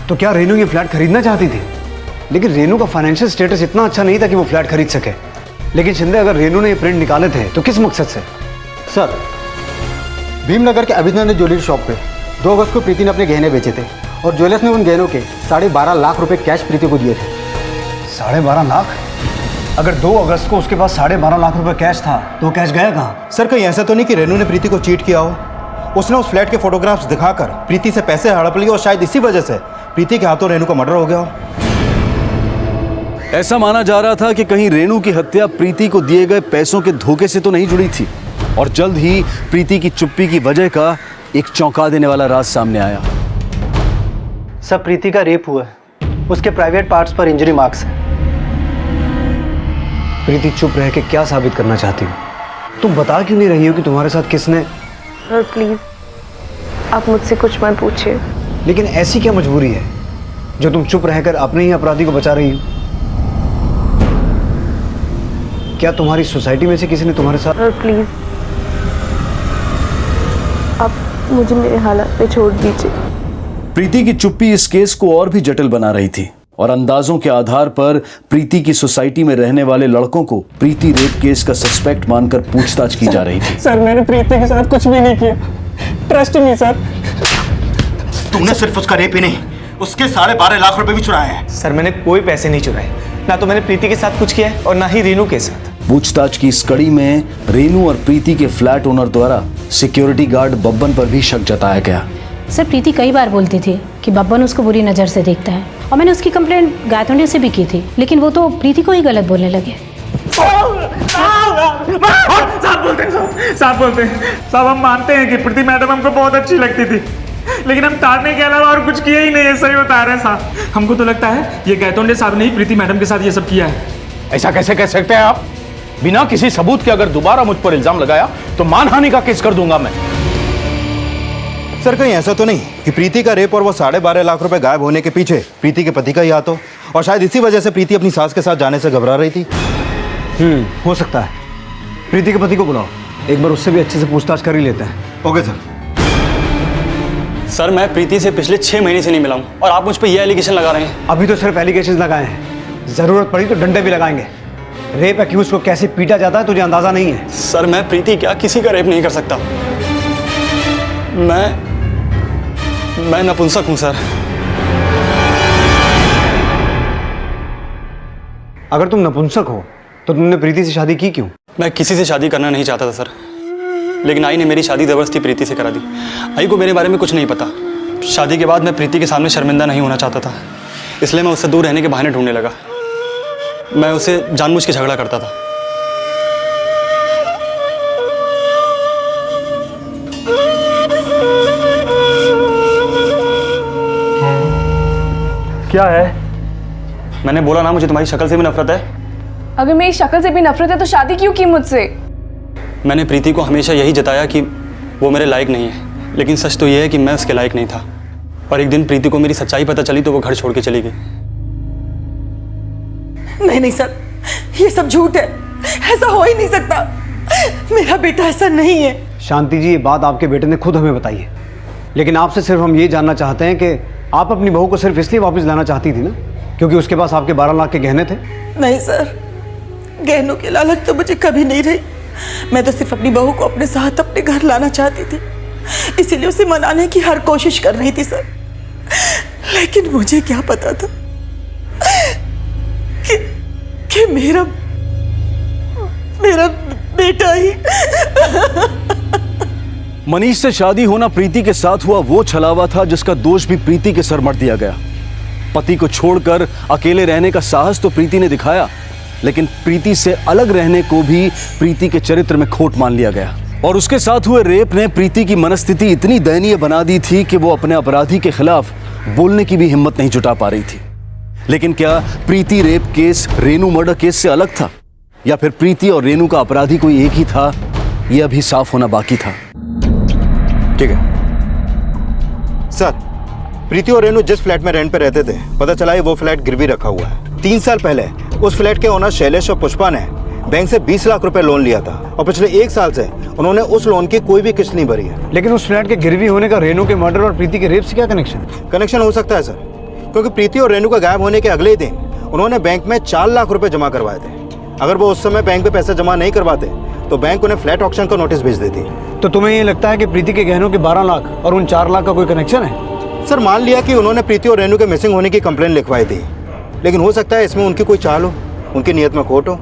तो क्या रेनू ये फ्लैट खरीदना चाहती थी? लेकिन रेनू का फाइनेंशियल स्टेटस इतना अच्छा नहीं था कि वो फ्लैट खरीद सके। लेकिन शिंदे, अगर रेनू ने ये प्रिंट निकाले थे तो किस मकसद से? सर भीमनगर के अभिनंदन ज्वेलरी शॉप पे 2 अगस्त को प्रीति ने अपने गहने बेचे थे और ज्वेलर्स ने उन गहनों के 12.5 लाख रुपए कैश प्रीति को दिए थे। 12.5 लाख? अगर 2 अगस्त को उसके पास 12.5 लाख रुपए कैश था तो वो कैश गया कहाँ? सर कहीं ऐसा तो नहीं कि रेनू ने प्रीति को चीट किया हो? उसने उस फ्लैट के फोटोग्राफ्स दिखाकर प्रीति से पैसे हड़प लिए और शायद इसी वजह से प्रीति के हाथों रेनू का मर्डर हो गया हो। ऐसा माना जा रहा था कि कहीं रेनू की हत्या प्रीति को दिए गए पैसों के धोखे से तो नहीं जुड़ी थी, और जल्द ही प्रीति की चुप्पी की वजह का एक चौंका देने वाला राज सामने आया। सर प्रीति का रेप हुआ है, उसके प्राइवेट पार्ट्स पर इंजरी मार्क्स हैं। प्रीति चुप रह के क्या साबित करना चाहती हो? तुम बता क्यों नहीं रही हो कि तुम्हारे साथ किसने? सर प्लीज आप मुझसे कुछ मत पूछिए। लेकिन ऐसी क्या मजबूरी है जो तुम चुप रहकर अपने ही अपराधी को बचा रही हो? क्या तुम्हारी सोसाइटी में से किसी ने तुम्हारे साथ? सर प्लीज आप मुझे मेरे हालात पे छोड़ दीजिए। प्रीति की चुप्पी इस केस को और भी जटिल बना रही थी, और अंदाजों के आधार पर प्रीति की सोसाइटी में रहने वाले लड़कों को प्रीति रेप केस का सस्पेक्ट मानकर पूछताछ की जा रही थी। सर मैंने प्रीति के साथ कुछ भी नहीं किया, ट्रस्ट मी सर। तुमने सिर्फ उसका रेप ही नहीं, उसके 12.5 लाख रुपए भी चुराए हैं। सर मैंने कोई पैसे नहीं चुराए, ना तो मैंने प्रीति के साथ कुछ किया है और ना ही रेनू के साथ। पूछताछ की इस कड़ी में रेनू और प्रीति के फ्लैट ओनर द्वारा सिक्योरिटी गार्ड बब्बन पर भी शक जताया गया। सर प्रीति कई बार बोलती थी कि बब्बन उसको बुरी नज़र से देखता है, और मैंने उसकी कंप्लेंट गायतोंडे से भी की थी, लेकिन वो तो प्रीति को ही गलत बोलने लगे। साहब बोलते हैं साहब हम मानते हैं कि प्रीति मैडम हमको बहुत अच्छी लगती थी, लेकिन हम ताड़ने के अलावा और कुछ किया ही नहीं है। सही बता रहे हैं साहब, हमको तो लगता है ये गायतोंडे साहब ने ही प्रीति मैडम के साथ ये सब किया है। ऐसा कैसे कह सकते हैं आप? बिना किसी सबूत के अगर दोबारा मुझ पर इल्जाम लगाया तो मानहानि का केस कर दूंगा मैं। सर कहीं ऐसा तो नहीं कि प्रीति का रेप और वो 12.5 लाख रुपए गायब होने के पीछे प्रीति के पति का ही हाथ हो, और शायद इसी वजह से प्रीति अपनी सास के साथ जाने से घबरा रही थी? हो सकता है। प्रीति के पति को बुलाओ, एक बार उससे भी अच्छे से पूछताछ कर ही लेते हैं। Okay sir. सर मैं प्रीति से पिछले 6 महीने से नहीं मिला हूँ और आप मुझ पर यह एलिगेशन लगा रहे हैं। अभी तो सिर्फ एलिगेशन लगाए हैं, जरूरत पड़ी तो डंडे भी लगाएंगे। रेप एक्यूज को कैसे पीटा जाता है तुझे अंदाजा नहीं है? सर मैं प्रीति क्या किसी का रेप नहीं कर सकता। मैं नपुंसक हूं सर। अगर तुम नपुंसक हो तो तुमने प्रीति से शादी की क्यों? मैं किसी से शादी करना नहीं चाहता था सर, लेकिन आई ने मेरी शादी जबरदस्ती प्रीति से करा दी। आई को मेरे बारे में कुछ नहीं पता। शादी के बाद मैं प्रीति के सामने शर्मिंदा नहीं होना चाहता था, इसलिए मैं उससे दूर रहने के बहाने ढूंढने लगा। मैं उसे जानबूझ के झगड़ा करता था। क्या है? मैंने बोला ना मुझे तुम्हारी शक्ल से भी नफरत है। अगर मेरी शक्ल से भी नफरत है तो शादी क्यों की मुझसे? मैंने प्रीति को हमेशा यही जताया कि वो मेरे लायक नहीं है, लेकिन सच तो ये है कि मैं उसके लायक नहीं था। और एक दिन प्रीति को मेरी सच्चाई पता चली तो वो घर छोड़ के चली गई। नहीं सर, ये सब झूठ है, ऐसा हो ही नहीं सकता। मेरा बेटा ऐसा नहीं है। शांति जी, ये बात आपके बेटे ने खुद हमें बताई है, लेकिन आपसे सिर्फ हम ये जानना चाहते हैं कि आप अपनी बहू को सिर्फ इसलिए वापस लाना चाहती थी ना क्योंकि उसके पास आपके 12 लाख के गहने थे? नहीं सर, गहनों की लालच तो मुझे कभी नहीं रही। मैं तो सिर्फ अपनी बहू को अपने साथ अपने घर लाना चाहती थी, इसीलिए उसे मनाने की हर कोशिश कर रही थी सर। लेकिन मुझे क्या पता था कि मेरा बेटा ही। मनीष से शादी होना प्रीति के साथ हुआ वो छलावा था जिसका दोष भी प्रीति के सर मढ़ दिया गया। पति को छोड़कर अकेले रहने का साहस तो प्रीति ने दिखाया, लेकिन प्रीति से अलग रहने को भी प्रीति के चरित्र में खोट मान लिया गया। और उसके साथ हुए रेप ने प्रीति की मनस्थिति इतनी दयनीय बना दी थी कि वो अपने अपराधी के खिलाफ बोलने की भी हिम्मत नहीं जुटा पा रही थी। लेकिन क्या Preeti rape case Renu murder case से अलग था, या फिर प्रीति और रेनू का अपराधी कोई एक ही था? यह अभी साफ होना बाकी था। ठीक है सर, प्रीति और रेनू जिस फ्लैट में रेंट पे रहते थे, पता चला है वो फ्लैट गिरवी रखा हुआ है। 3 साल पहले उस फ्लैट के ओनर शैलेश और पुष्पा ने बैंक से 20 लाख रुपए लोन लिया था और पिछले 1 साल से उन्होंने उस लोन की कोई भी किस्त नहीं भरी है। लेकिन उस फ्लैट के गिरवी होने का रेनू के मर्डर और प्रीति के रेप से क्या कनेक्शन हो सकता है सर, क्योंकि प्रीति और रेनू का गायब होने के अगले ही दिन उन्होंने बैंक में 4 लाख रुपए जमा करवाए थे। अगर वो उस समय बैंक में पैसा जमा नहीं करवाते तो बैंक उन्हें फ्लैट ऑक्शन का नोटिस भेज देती। तो तुम्हें ये लगता है कि प्रीति के गहनों के 12 लाख और उन 4 लाख का कोई कनेक्शन है? सर मान लिया कि उन्होंने प्रीति और रेनू के मिसिंग होने की कंप्लेंट लिखवाई थी, लेकिन हो सकता है इसमें उनकी कोई चाल हो, उनकी नीयत में खोट हो।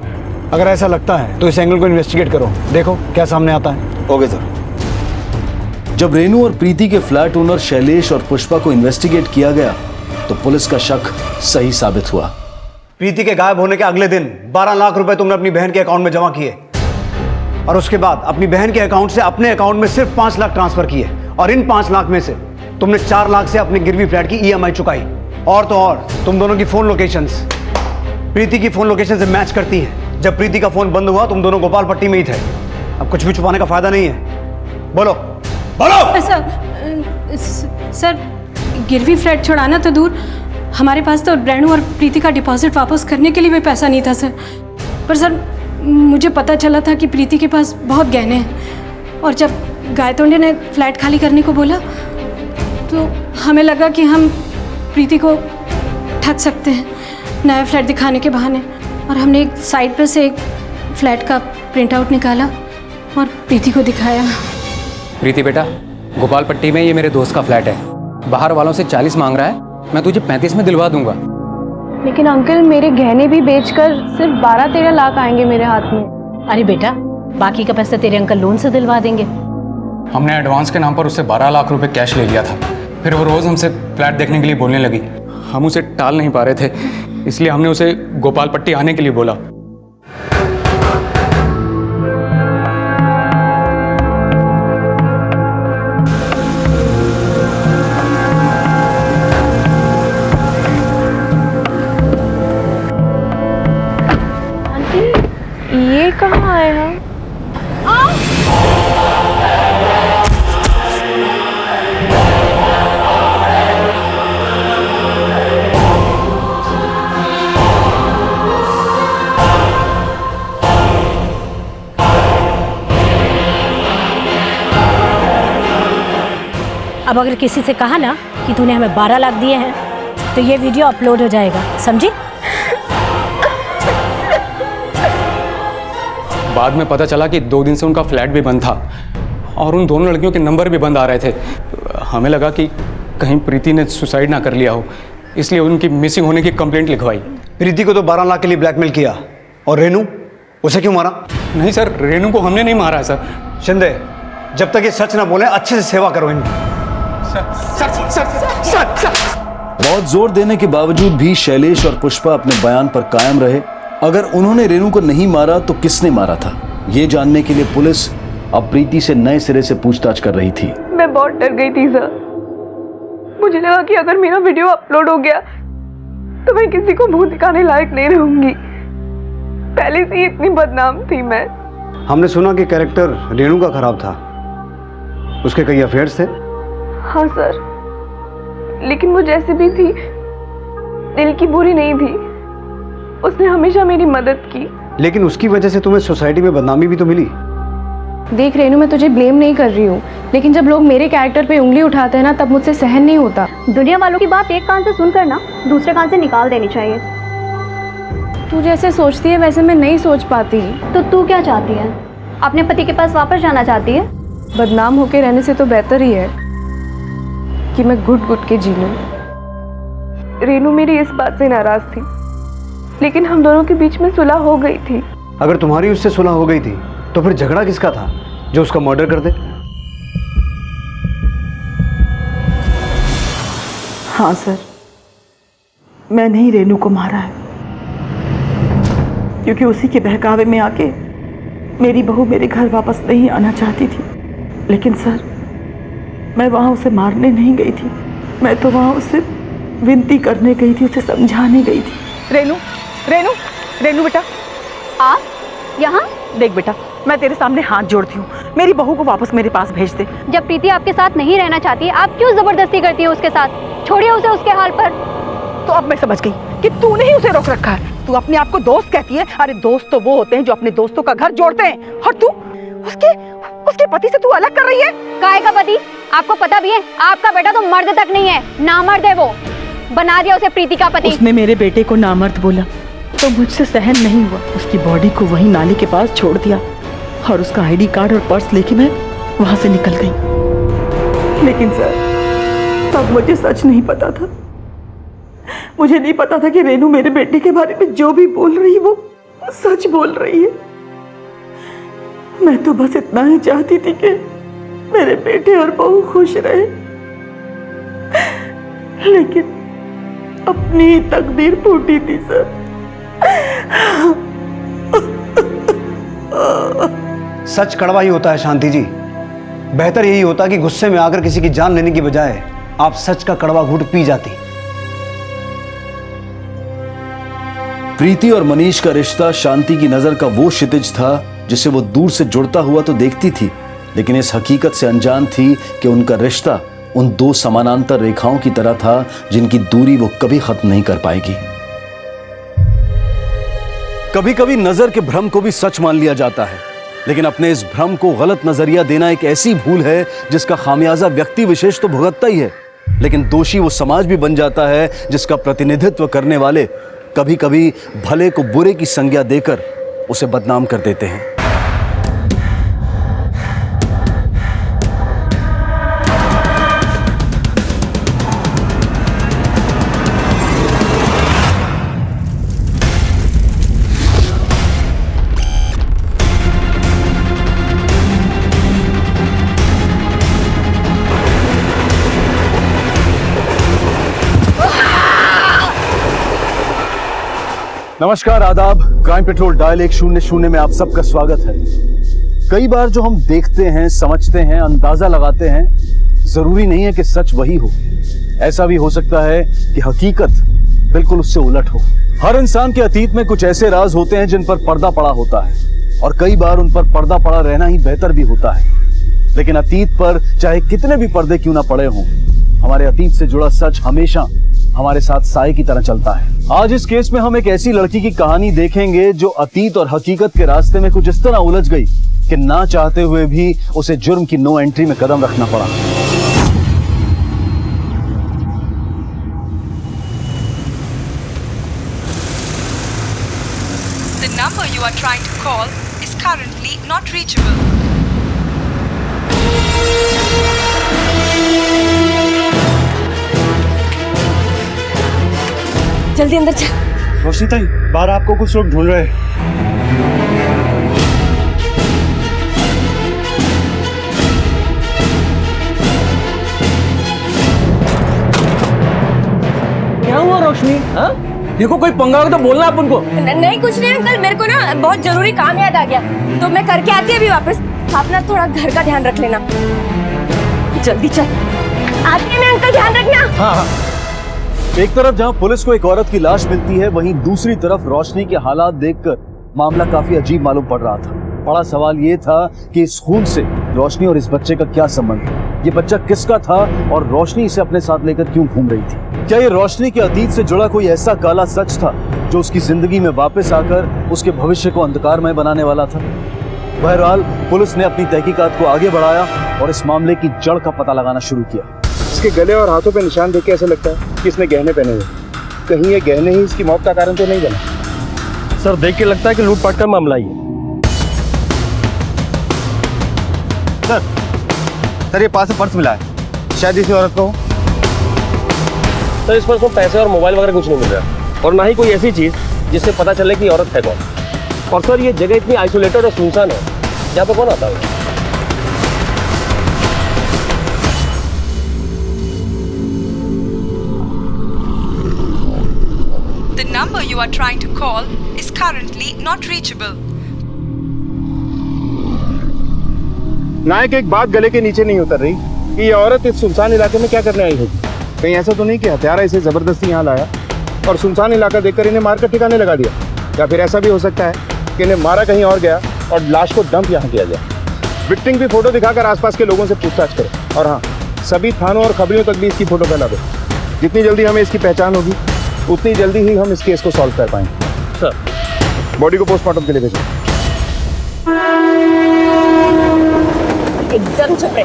अगर ऐसा लगता है तो इस एंगल को इन्वेस्टिगेट करो, देखो क्या सामने आता है। Okay sir. जब रेनू और प्रीति के फ्लैट ओनर शैलेश और पुष्पा को इन्वेस्टिगेट किया गया तो पुलिस का शक सही साबित हुआ। प्रीति के गायब होने के अगले दिन 12 लाख रुपए तुमने अपनी बहन के अकाउंट में जमा किए और उसके बाद अपनी बहन के अकाउंट से अपने अकाउंट में सिर्फ 5 लाख ट्रांसफर किए और इन 5 लाख में से तुमने 4 लाख से अपने गिरवी फ्लैट की EMI चुकाई। और तो और तुम दोनों की फोन लोकेशंस प्रीति की फोन लोकेशन से मैच करती हैं। जब प्रीति का फोन बंद हुआ तुम दोनों गोपाल पट्टी में ही थे। अब कुछ भी छुपाने का फायदा नहीं है, बोलो बोलो। सर गिरवी फ्लैट छुड़ाना तो दूर, हमारे पास तो रेनू और प्रीति का डिपॉजिट वापस करने के लिए भी पैसा नहीं था सर। पर सर मुझे पता चला था कि प्रीति के पास बहुत गहने हैं और जब गायतोंडे ने फ्लैट खाली करने को बोला तो हमें लगा कि हम प्रीति को ठग सकते हैं नया फ्लैट दिखाने के बहाने, और हमने एक साइड पर से एक फ्लैट का प्रिंट आउट निकाला और प्रीति को दिखाया। प्रीति बेटा, गोपाल पट्टी में ये मेरे दोस्त का फ्लैट है, बाहर वालों से 40 मांग रहा है, मैं तुझे 35 में दिलवा दूंगा। लेकिन अंकल मेरे गहने भी बेचकर सिर्फ 12-13 लाख आएंगे मेरे हाथ में। अरे बेटा, बाकी का पैसा तेरे अंकल लोन से दिलवा देंगे। हमने एडवांस के नाम पर उससे 12 लाख रुपए कैश ले लिया था, फिर वो रोज़ हमसे फ्लैट देखने के लिए बोलने लगी। हम उसे टाल नहीं पा रहे थे, इसलिए हमने उसे गोपाल पट्टी आने के लिए बोला। ये कहाँ आए हम? अब अगर किसी से कहा ना कि तूने हमें 12 लाख दिए हैं तो ये वीडियो अपलोड हो जाएगा, समझी? बाद में पता चला कि 2 दिन से उनका फ्लैट भी बंद था और उन दोनों लड़कियों के नंबर भी बंद आ रहे थे। हमें लगा कि कहीं प्रीति ने सुसाइड ना कर लिया हो, इसलिए उनकी मिसिंग होने की कंप्लेंट लिखवाई। प्रीति को तो 12 लाख के लिए ब्लैकमेल किया, और रेनू, उसे क्यों मारा? नहीं सर, रेनू को हमने नहीं मारा सर। शिंदे, जब तक ये सच ना बोले अच्छे से सेवा करो इनकी। बहुत जोर देने के बावजूद भी शैलेश और पुष्पा अपने बयान पर कायम रहे। अगर उन्होंने रेनू को नहीं मारा तो किसने मारा था, ये जानने के लिए पुलिस अब प्रीति से नए सिरे से पूछताछ कर रही थी। मैं बहुत डर गई थी सर। मुझे लगा कि अगर मेरा वीडियो अपलोड हो गया तो मैं किसी को मुंह दिखाने लायक नहीं रहूंगी। पहले से ही इतनी बदनाम थी मैं। हमने सुना कि कैरेक्टर रेनू का खराब था, उसके कई अफेयर्स थे। हाँ सर, लेकिन वो जैसे भी थी दिल की बुरी नहीं थी, उसने हमेशा मेरी मदद की। लेकिन उसकी वजह से तुम्हें सोसाइटी में बदनामी भी तो मिली। देख रेनू, मैं तुझे ब्लेम नहीं कर रही हूँ, लेकिन जब लोग मेरे कैरेक्टर पे उंगली उठाते हैं ना तब मुझसे सहन नहीं होता। दुनिया वालों की बात एक कान से सुनकर ना दूसरे कान से निकाल देनी चाहिए। तू जैसे सोचती है वैसे मैं नहीं सोच पाती। तो तू क्या चाहती है? अपने पति के पास वापस जाना चाहती है? बदनाम होके रहने से तो बेहतर ही है कि मैं घुट घुट के जी लूं। रेनू मेरी इस बात से नाराज थी, लेकिन हम दोनों के बीच में सुलह हो गई थी। अगर तुम्हारी उससे सुलह हो गई थी तो फिर झगड़ा किसका था जो उसका मर्डर कर दे? हाँ सर, मैंने ही रेनू को मारा है, क्योंकि उसी के बहकावे में आके मेरी बहू मेरे घर वापस नहीं आना चाहती थी। लेकिन सर, मैं वहाँ उसे मारने नहीं गई थी, मैं तो वहाँ उसे विनती करने गई थी, उसे समझाने गई थी। रेनू, रेनू, रेनू बेटा, आप यहाँ? देख बेटा, मैं तेरे सामने हाथ जोड़ती हूँ, मेरी बहू को वापस मेरे पास भेज दे। जब प्रीति आपके साथ नहीं रहना चाहती, आप क्यों जबरदस्ती करती है उसके साथ? छोड़िए उसे उसके हाल पर। तो अब मैं समझ गई कि तूने ही उसे रोक रखा है। तू अपने आप को दोस्त कहती है, अरे दोस्त तो वो होते हैं जो अपने दोस्तों का घर जोड़ते हैं, और तू उसके पति से तू अलग कर रही है। काहे का पति? आपको पता भी है आपका बेटा तो मर्द तक नहीं है, नामर्द है। वो बना दिया उसे प्रीति का पति। उसने मेरे बेटे को नामर्द बोला तो मुझसे सहन नहीं हुआ, उसकी बॉडी को वहीं नाली के पास छोड़ दिया और उसका आईडी कार्ड और पर्स लेके मैं वहां से निकल गई। लेकिन सर, तब मुझे सच नहीं पता था, मुझे नहीं पता था कि रेनू मेरे बेटे के बारे में जो भी बोल रही है वो सच बोल रही है। मैं तो बस इतना ही चाहती थी कि मेरे बेटे और बहू खुश रहे, लेकिन अपनी तकदीर फूटी थी सर। सच कड़वा ही होता है शांति जी। बेहतर यही होता कि गुस्से में आकर किसी की जान लेने की बजाय आप सच का कड़वा घूंट पी जाती। प्रीति और मनीष का रिश्ता शांति की नजर का वो क्षितिज था जिसे वो दूर से जुड़ता हुआ तो देखती थी, लेकिन इस हकीकत से अनजान थी कि उनका रिश्ता उन दो समानांतर रेखाओं की तरह था जिनकी दूरी वो कभी खत्म नहीं कर पाएगी। कभी कभी नजर के भ्रम को भी सच मान लिया जाता है, लेकिन अपने इस भ्रम को गलत नजरिया देना एक ऐसी भूल है जिसका खामियाजा व्यक्ति विशेष तो भुगतता ही है, लेकिन दोषी वो समाज भी बन जाता है जिसका प्रतिनिधित्व करने वाले कभी कभी भले को बुरे की संज्ञा देकर उसे बदनाम कर देते हैं। नमस्कार, आदाब। क्राइम पेट्रोल डायल 100 में आप सबका स्वागत है। कई बार जो हम देखते हैं, समझते हैं, अंदाजा लगाते हैं, जरूरी नहीं है कि सच वही हो। ऐसा भी हो सकता है कि हकीकत बिल्कुल उससे उलट हो। हर इंसान के अतीत में कुछ ऐसे राज होते हैं जिन पर पर्दा पड़ा होता है, और कई बार उन पर पर्दा पड़ा रहना ही बेहतर भी होता है। लेकिन अतीत पर चाहे कितने भी पर्दे क्यों ना पड़े हों, हमारे अतीत से जुड़ा सच हमेशा हमारे साथ साए की तरह चलता है। आज इस केस में हम एक ऐसी लड़की की कहानी देखेंगे जो अतीत और हकीकत के रास्ते में कुछ इस तरह उलझ गई कि ना चाहते हुए भी उसे जुर्म की नो एंट्री में कदम रखना पड़ा। The number you are trying to call is currently not reachable. जल्दी अंदर चल। रोशनी ताई, बाहर आपको कुछ लोग ढूंढ रहे हैं। क्या हुआ रोशनी? हाँ? देखो कोई पंगा हो तो बोलना अपन को। नहीं कुछ नहीं अंकल, मेरे को ना बहुत जरूरी काम याद आ गया, तो मैं करके आती अभी वापस। आप ना थोड़ा घर का ध्यान रख लेना। जल्दी चल। आती है मैं अंकल, ध्यान रखना। हाँ हाँ। एक तरफ जहां पुलिस को एक औरत की लाश मिलती है, वहीं दूसरी तरफ रोशनी के हालात देखकर मामला काफी अजीब मालूम पड़ रहा था। बड़ा सवाल ये था कि इस खून से रोशनी और इस बच्चे का क्या संबंध है, ये बच्चा किसका था और रोशनी इसे अपने साथ लेकर क्यों घूम रही थी। क्या ये रोशनी के अतीत से जुड़ा कोई ऐसा काला सच था जो उसकी जिंदगी में वापस आकर उसके भविष्य को अंधकारमय बनाने वाला था। बहरहाल पुलिस ने अपनी तहकीकात को आगे बढ़ाया और इस मामले की जड़ का पता लगाना शुरू किया। इसके गले और हाथों पे निशान देख के ऐसा लगता है कि इसने गहने पहने हुए, कहीं ये गहने ही इसकी मौत का कारण तो नहीं बना। सर देख के लगता है कि लूटपाट का मामला ही है। सर ये पास से पर्स मिला है, शायद इसी औरत को। सर इस पर उसको पैसे और मोबाइल वगैरह कुछ नहीं मिल रहा और ना ही कोई ऐसी चीज़ जिससे पता चले कि औरत है कौन। और सर ये जगह इतनी आइसोलेटेड और सुनसान है, यहाँ पे कौन आता है? The number you are trying to call is currently not reachable. नायक, एक बात गले के नीचे नहीं उतर रही कि ये औरत इस सुनसान इलाके में क्या करने आई होगी। कहीं ऐसा तो नहीं कि हत्यारा इसे जबरदस्ती यहाँ लाया और सुनसान इलाका देखकर इन्हें मारकर ठिकाने लगा दिया, या फिर ऐसा भी हो सकता है कि इन्हें मारा कहीं और गया और लाश को डंप यहाँ किया गया। विक्टिम की फोटो दिखाकर आसपास के लोगों से पूछताछ करें और हाँ, सभी थानों और खबरियों तक भी इसकी फोटो फैला दो। जितनी जल्दी हमें इसकी पहचान होगी उतनी जल्दी ही हम इस केस को सॉल्व कर पाएंगे। सर बॉडी को पोस्टमार्टम के लिए भेजें। एकदम चुप रहे,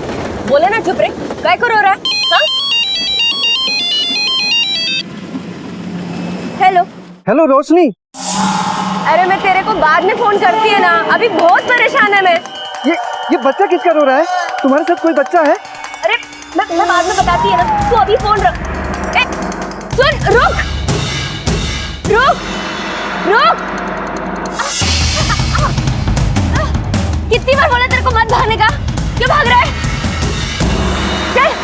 बोले ना चुप रहे, काय को रो रहा है? हाँ? हेलो हेलो रोशनी। अरे मैं तेरे को बाद में फोन करती है ना, अभी बहुत परेशान है मैं। ये बच्चा किसका रो रहा है? तुम्हारे साथ कोई बच्चा है? अरे मैं बाद में बताती है ना, तू अभी फोन रख। ए, सुन, रुक रुक रुक। कितनी बार बोला तेरे को मत भागने का, क्यों भाग रहा है? चल।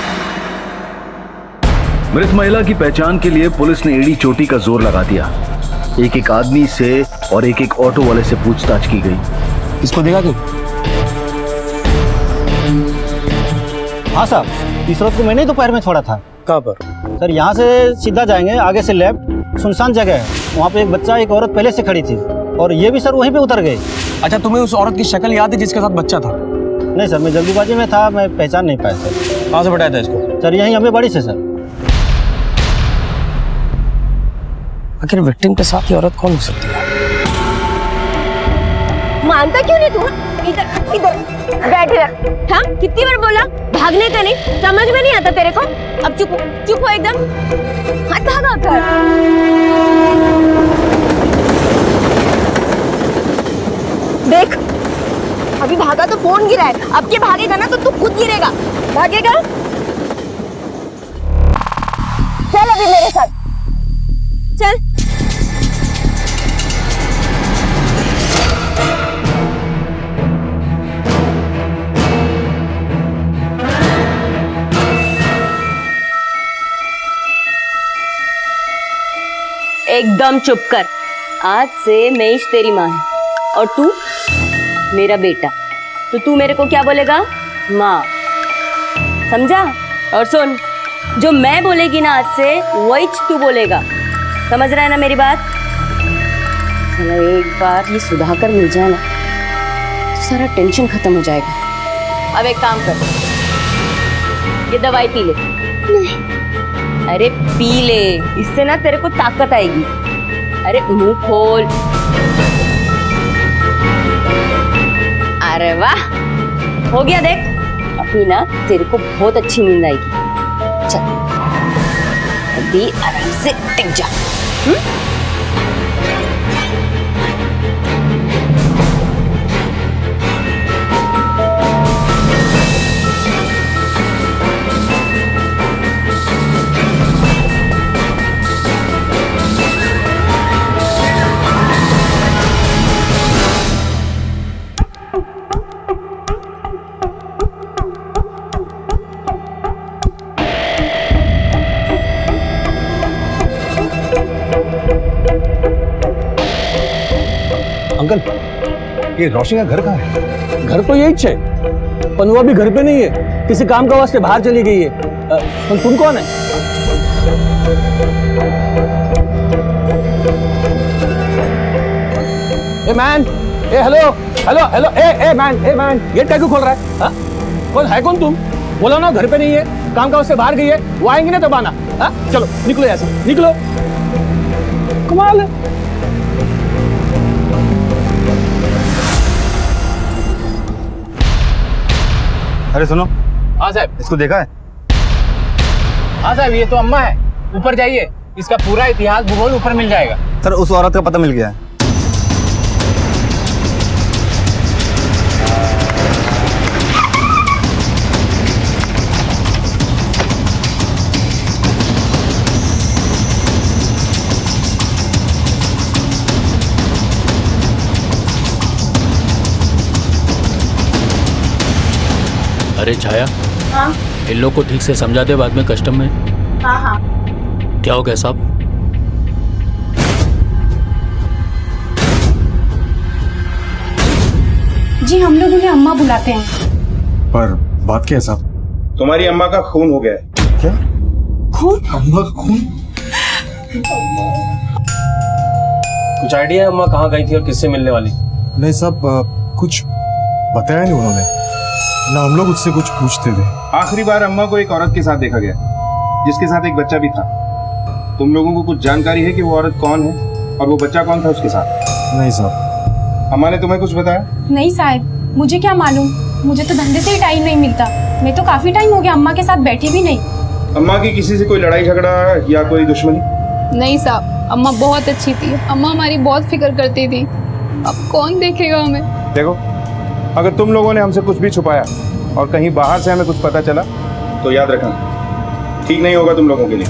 मृत महिला की पहचान के लिए पुलिस ने एड़ी चोटी का जोर लगा दिया। एक एक आदमी से और एक एक ऑटो वाले से पूछताछ की गई। इसको देखा तू? हाँ साहब, इस औरत को मैंने ही दोपहर में छोड़ा था। कहाँ पर? सर यहाँ से सीधा जाएंगे, आगे से लेफ्ट, सुनसान जगह है, वहाँ पे एक बच्चा एक औरत पहले से खड़ी थी और ये भी सर वहीं पे उतर गए। अच्छा, तुम्हें उस औरत की शक्ल याद है जिसके साथ बच्चा था? नहीं सर, मैं जल्दीबाजी में था, मैं पहचान नहीं पाया सर। कहाँ से बताया था इसको? सर यहीं हमें बड़ी से सर। आखिर विक्टिम के साथ ये औरत कौन हो सकती है? मानता क्यों नहीं तू? इधर इधर बैठ इधर। हाँ, कितनी बार बोला भागने का नहीं, समझ में नहीं आता तेरे को? अब चुप चुप हो एकदम, मत भागा कर। देख, अभी भागा तो फोन गिरा है, अब के भागेगा ना तो तू खुद गिरेगा। भागेगा? चल अभी मेरे साथ चल। एकदम चुप कर। आज से मेष तेरी माँ है और तू मेरा बेटा, तो तू मेरे को क्या बोलेगा? माँ, समझा? और सुन, जो मैं बोलेगी ना आज से वही तू बोलेगा, समझ रहा है ना मेरी बात? चलो एक बार ये सुधाकर मिल जाए ना तो सारा टेंशन खत्म हो जाएगा। अब एक काम कर, ये दवाई पी ले। नहीं। अरे पी ले, इससे ना तेरे को ताकत आएगी। अरे मुंह खोल। अरे वाह, हो गया देख, अभी ना तेरे को बहुत अच्छी नींद आएगी। चल अभी आराम से टिक जा। अंकल, ये रोशनी का घर कहाँ है? घर तो यही है, पर वो अभी घर पे नहीं है, किसी काम का वास्ते बाहर चली गई है। तुम कौन है? ए मैन, ए हेलो हेलो हेलो, ए मैन, ए मैन, गेट क्या क्यों खोल रहा है? हाँ? कौन है? कौन तुम? बोला ना घर पे नहीं है, काम का वास्ते बाहर गई है, वो आएंगे ना तब आना। हाँ? चलो निकलो यहाँ से, निकलो। कमाल है। अरे सुनो। हाँ साहब। इसको देखा है? हाँ साहब, ये तो अम्मा है। ऊपर जाइए, इसका पूरा इतिहास भूगोल ऊपर मिल जाएगा। सर उस औरत का पता मिल गया है। अरे छाया, हाँ इन लोग को ठीक से समझा दे, बाद में कस्टम में। हाँ हाँ। क्या हो गया साहब? जी हम लोग उन्हें अम्मा बुलाते हैं। पर बात क्या है साहब? तुम्हारी अम्मा का खून हो गया है। क्या खून? अम्मा का खून? कुछ आइडिया है अम्मा कहाँ गई थी और किससे मिलने वाली? नहीं साहब, कुछ बताया नहीं उन्होंने, ना हम लोग उससे कुछ पूछते थे। आखिरी बार अम्मा को एक औरत के साथ देखा गया, जिसके साथ एक बच्चा भी था। तुम लोगों को कुछ जानकारी है कि वो औरत कौन है और वो बच्चा कौन था उसके साथ? नहीं साहब। अम्मा ने तुम्हें कुछ बताया? नहीं साहब, मुझे क्या मालूम, मुझे तो धंधे से ही टाइम नहीं मिलता। मैं तो काफी टाइम हो गया अम्मा के साथ बैठी भी नहीं। अम्मा की किसी से कोई लड़ाई झगड़ा या कोई दुश्मनी? नहीं साहब, अम्मा बहुत अच्छी थी, अम्मा हमारी बहुत फिक्र करती थी। अब कौन देखेगा हमें? देखो, अगर तुम लोगों ने हमसे कुछ भी छुपाया और कहीं बाहर से हमें कुछ पता चला तो याद रखना, ठीक नहीं होगा तुम लोगों के लिए।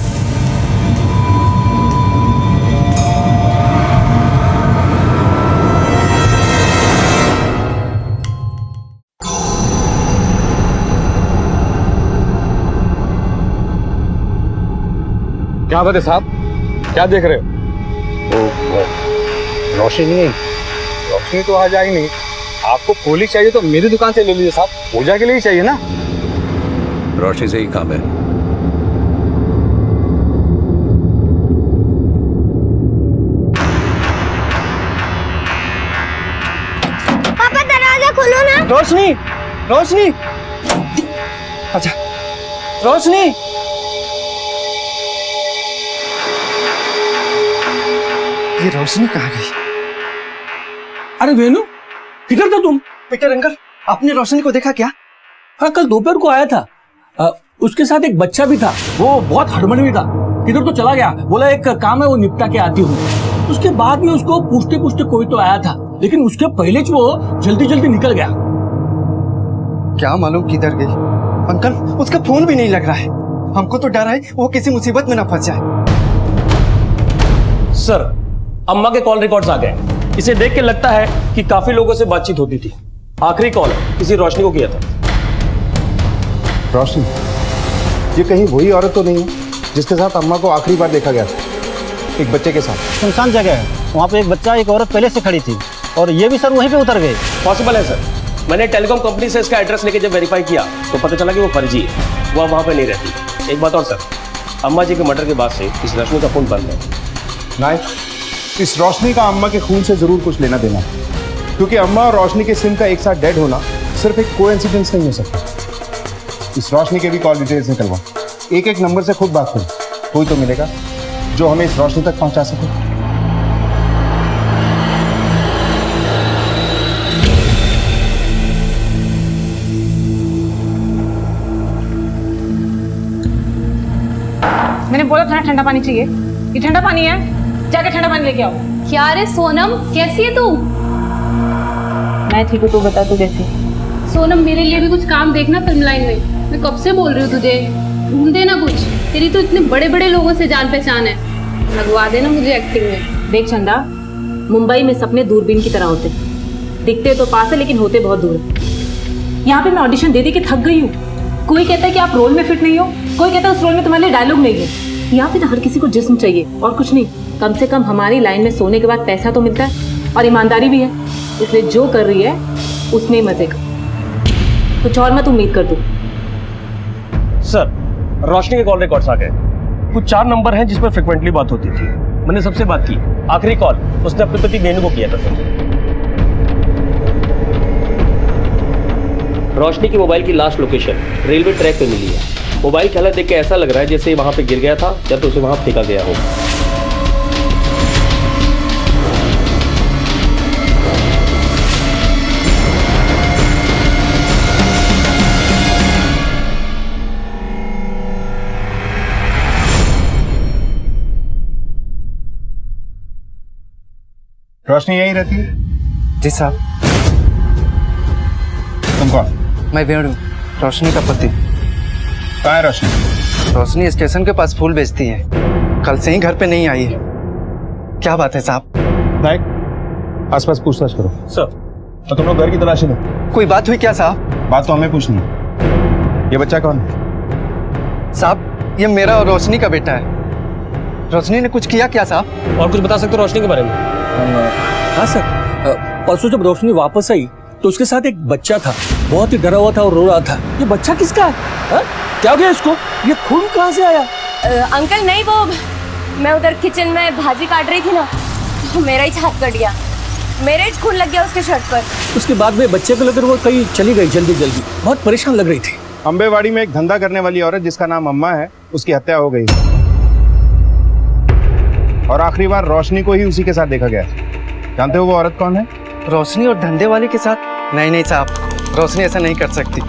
क्या बात है साहब, क्या देख रहे हो? रोशनी रोशनी तो आज आई नहीं। आपको पुलिस चाहिए तो मेरी दुकान से ले लीजिए साहब, पूजा के लिए ही चाहिए ना। रोशनी से ही काम है। पापा दरवाजा खोलो ना। रोशनी, रोशनी, अच्छा रोशनी। ये रोशनी कहाँ गई? अरे वेणु, किधर था तुम? पीटर अंकल, आपने रोशनी को देखा क्या? हाँ, कल दोपहर को आया था। उसके साथ एक बच्चा भी था, वो बहुत हड़बड़ी था, किधर तो चला गया। बोला एक काम है वो निपटा के आती हूँ। उसके बाद में उसको पूछते पूछते कोई तो आया था, लेकिन उसके पहले वो जल्दी जल्दी निकल गया। क्या मालूम किधर गई? अंकल, उसका फोन भी नहीं लग रहा है। हमको तो डर है वो किसी मुसीबत में ना फंस जाए। सर, अम्मा के कॉल रिकॉर्ड्स आ गए। इसे देख के लगता है कि काफी लोगों से बातचीत होती थी। आखिरी कॉल किसी रोशनी को किया था। रोशनी, ये कहीं वही औरत तो नहीं है जिसके साथ अम्मा को आखिरी बार देखा गया था, एक बच्चे के साथ? सुनसान जगह है, वहाँ पे एक बच्चा एक औरत पहले से खड़ी थी और ये भी सर वहीं पे उतर गए। पॉसिबल है सर। मैंने टेलीकॉम कंपनी से इसका एड्रेस लेके जब वेरीफाई किया तो पता चला कि वो फर्जी है, वो वहाँ पे नहीं रहती। एक बात और सर, अम्मा जी के मर्डर के बाद से इस रोशनी का फोन बंद है। नाइक, इस रोशनी का अम्मा के खून से जरूर कुछ लेना देना, क्योंकि अम्मा और रोशनी के सिम का एक साथ डेड होना सिर्फ एक कोइंसिडेंस नहीं हो सकता। इस रोशनी के भी कॉल डिटेल्स निकलवा, एक एक नंबर से खुद बात करो, कोई तो मिलेगा जो हमें इस रोशनी तक पहुंचा सके। मैंने बोला था ठंडा पानी चाहिए, ये ठंडा पानी है, जाके ठंडा पानी लेके आओ। क्या रे सोनम, कैसी है तू? मैं ठीक हूँ, तू बता तू कैसी? सोनम, मेरे लिए भी कुछ काम देखना फिल्म लाइन में। मैं कब से बोल रही हूँ तुझे, ढूंढ देना कुछ। तेरी तो इतने बड़े बड़े लोगों से जान पहचान है, लगवा देना मुझे एक्टिंग में। देख चंदा, मुंबई में सपने दूरबीन की तरह होते, दिखते तो पास है लेकिन होते बहुत दूर है। यहाँ पे मैं ऑडिशन दे के थक गई हूँ। कोई कहता है कि आप रोल में फिट नहीं हो, कोई कहता है उस रोल में तुम्हारे लिए डायलॉग नहीं है। यहाँ पे ना हर किसी को जिस्म चाहिए और कुछ नहीं। कम से कम हमारी लाइन में सोने के बाद पैसा तो मिलता है और ईमानदारी भी है, इसलिए जो कर रही है उसमें मजे का, कुछ और मत उम्मीद कर दूं। सर, रोशनी के कॉल रिकॉर्ड्स आ गए। कुछ 4 नंबर हैं जिस पर फ्रिक्वेंटली बात होती थी। मैंने सबसे बात की। आखिरी कॉल उसने अपने पति बेनू को किया था। रोशनी की मोबाइल की लास्ट लोकेशन रेलवे ट्रैक पे मिली है। मोबाइल की हालत देख के ऐसा लग रहा है जैसे वहां पे गिर गया था या तो उसे वहां फेंका गया हो। रोशनी यहीं रहती है? जी साहब। तुम कौन? मैं वेणु, रोशनी का पति। कहाँ है रोशनी? रोशनी स्टेशन के पास फूल बेचती है, कल से ही घर पे नहीं आई है। क्या बात है साहब? नाइक, आसपास पूछताछ करो। सर। तो तुम लोग घर की तलाशी लो। कोई बात हुई क्या साहब? बात तो हमें पूछनी है। ये बच्चा कौन है? साहब ये मेरा और रोशनी का बेटा है। रोशनी ने कुछ किया क्या साहब? और कुछ बता सकते हो रोशनी के बारे में? हाँ सर, परसों जब रोशनी वापस आई तो उसके साथ एक बच्चा था, बहुत ही डरा हुआ था और रो रहा था। ये बच्चा किसका है? हा? क्या हो गया इसको? ये खून कहाँ से आया? अंकल नहीं, वो मैं उधर किचन में भाजी काट रही थी ना, तो मेरा ही हाथ कट गया, मेरे ही खून लग गया उसके शर्ट पर। उसके बाद में बच्चे को लेकर वो कहीं चली गई जल्दी जल्दी, बहुत परेशान लग रही थी। अंबेवाड़ी में एक धंधा करने वाली औरत जिसका नाम अम्मा है, उसकी हत्या हो गई और आखिरी बार रोशनी को ही उसी के साथ देखा गया। जानते हो वो औरत कौन है? रोशनी और धंधे वाले के साथ? नहीं नहीं साहब, रोशनी ऐसा नहीं कर सकती।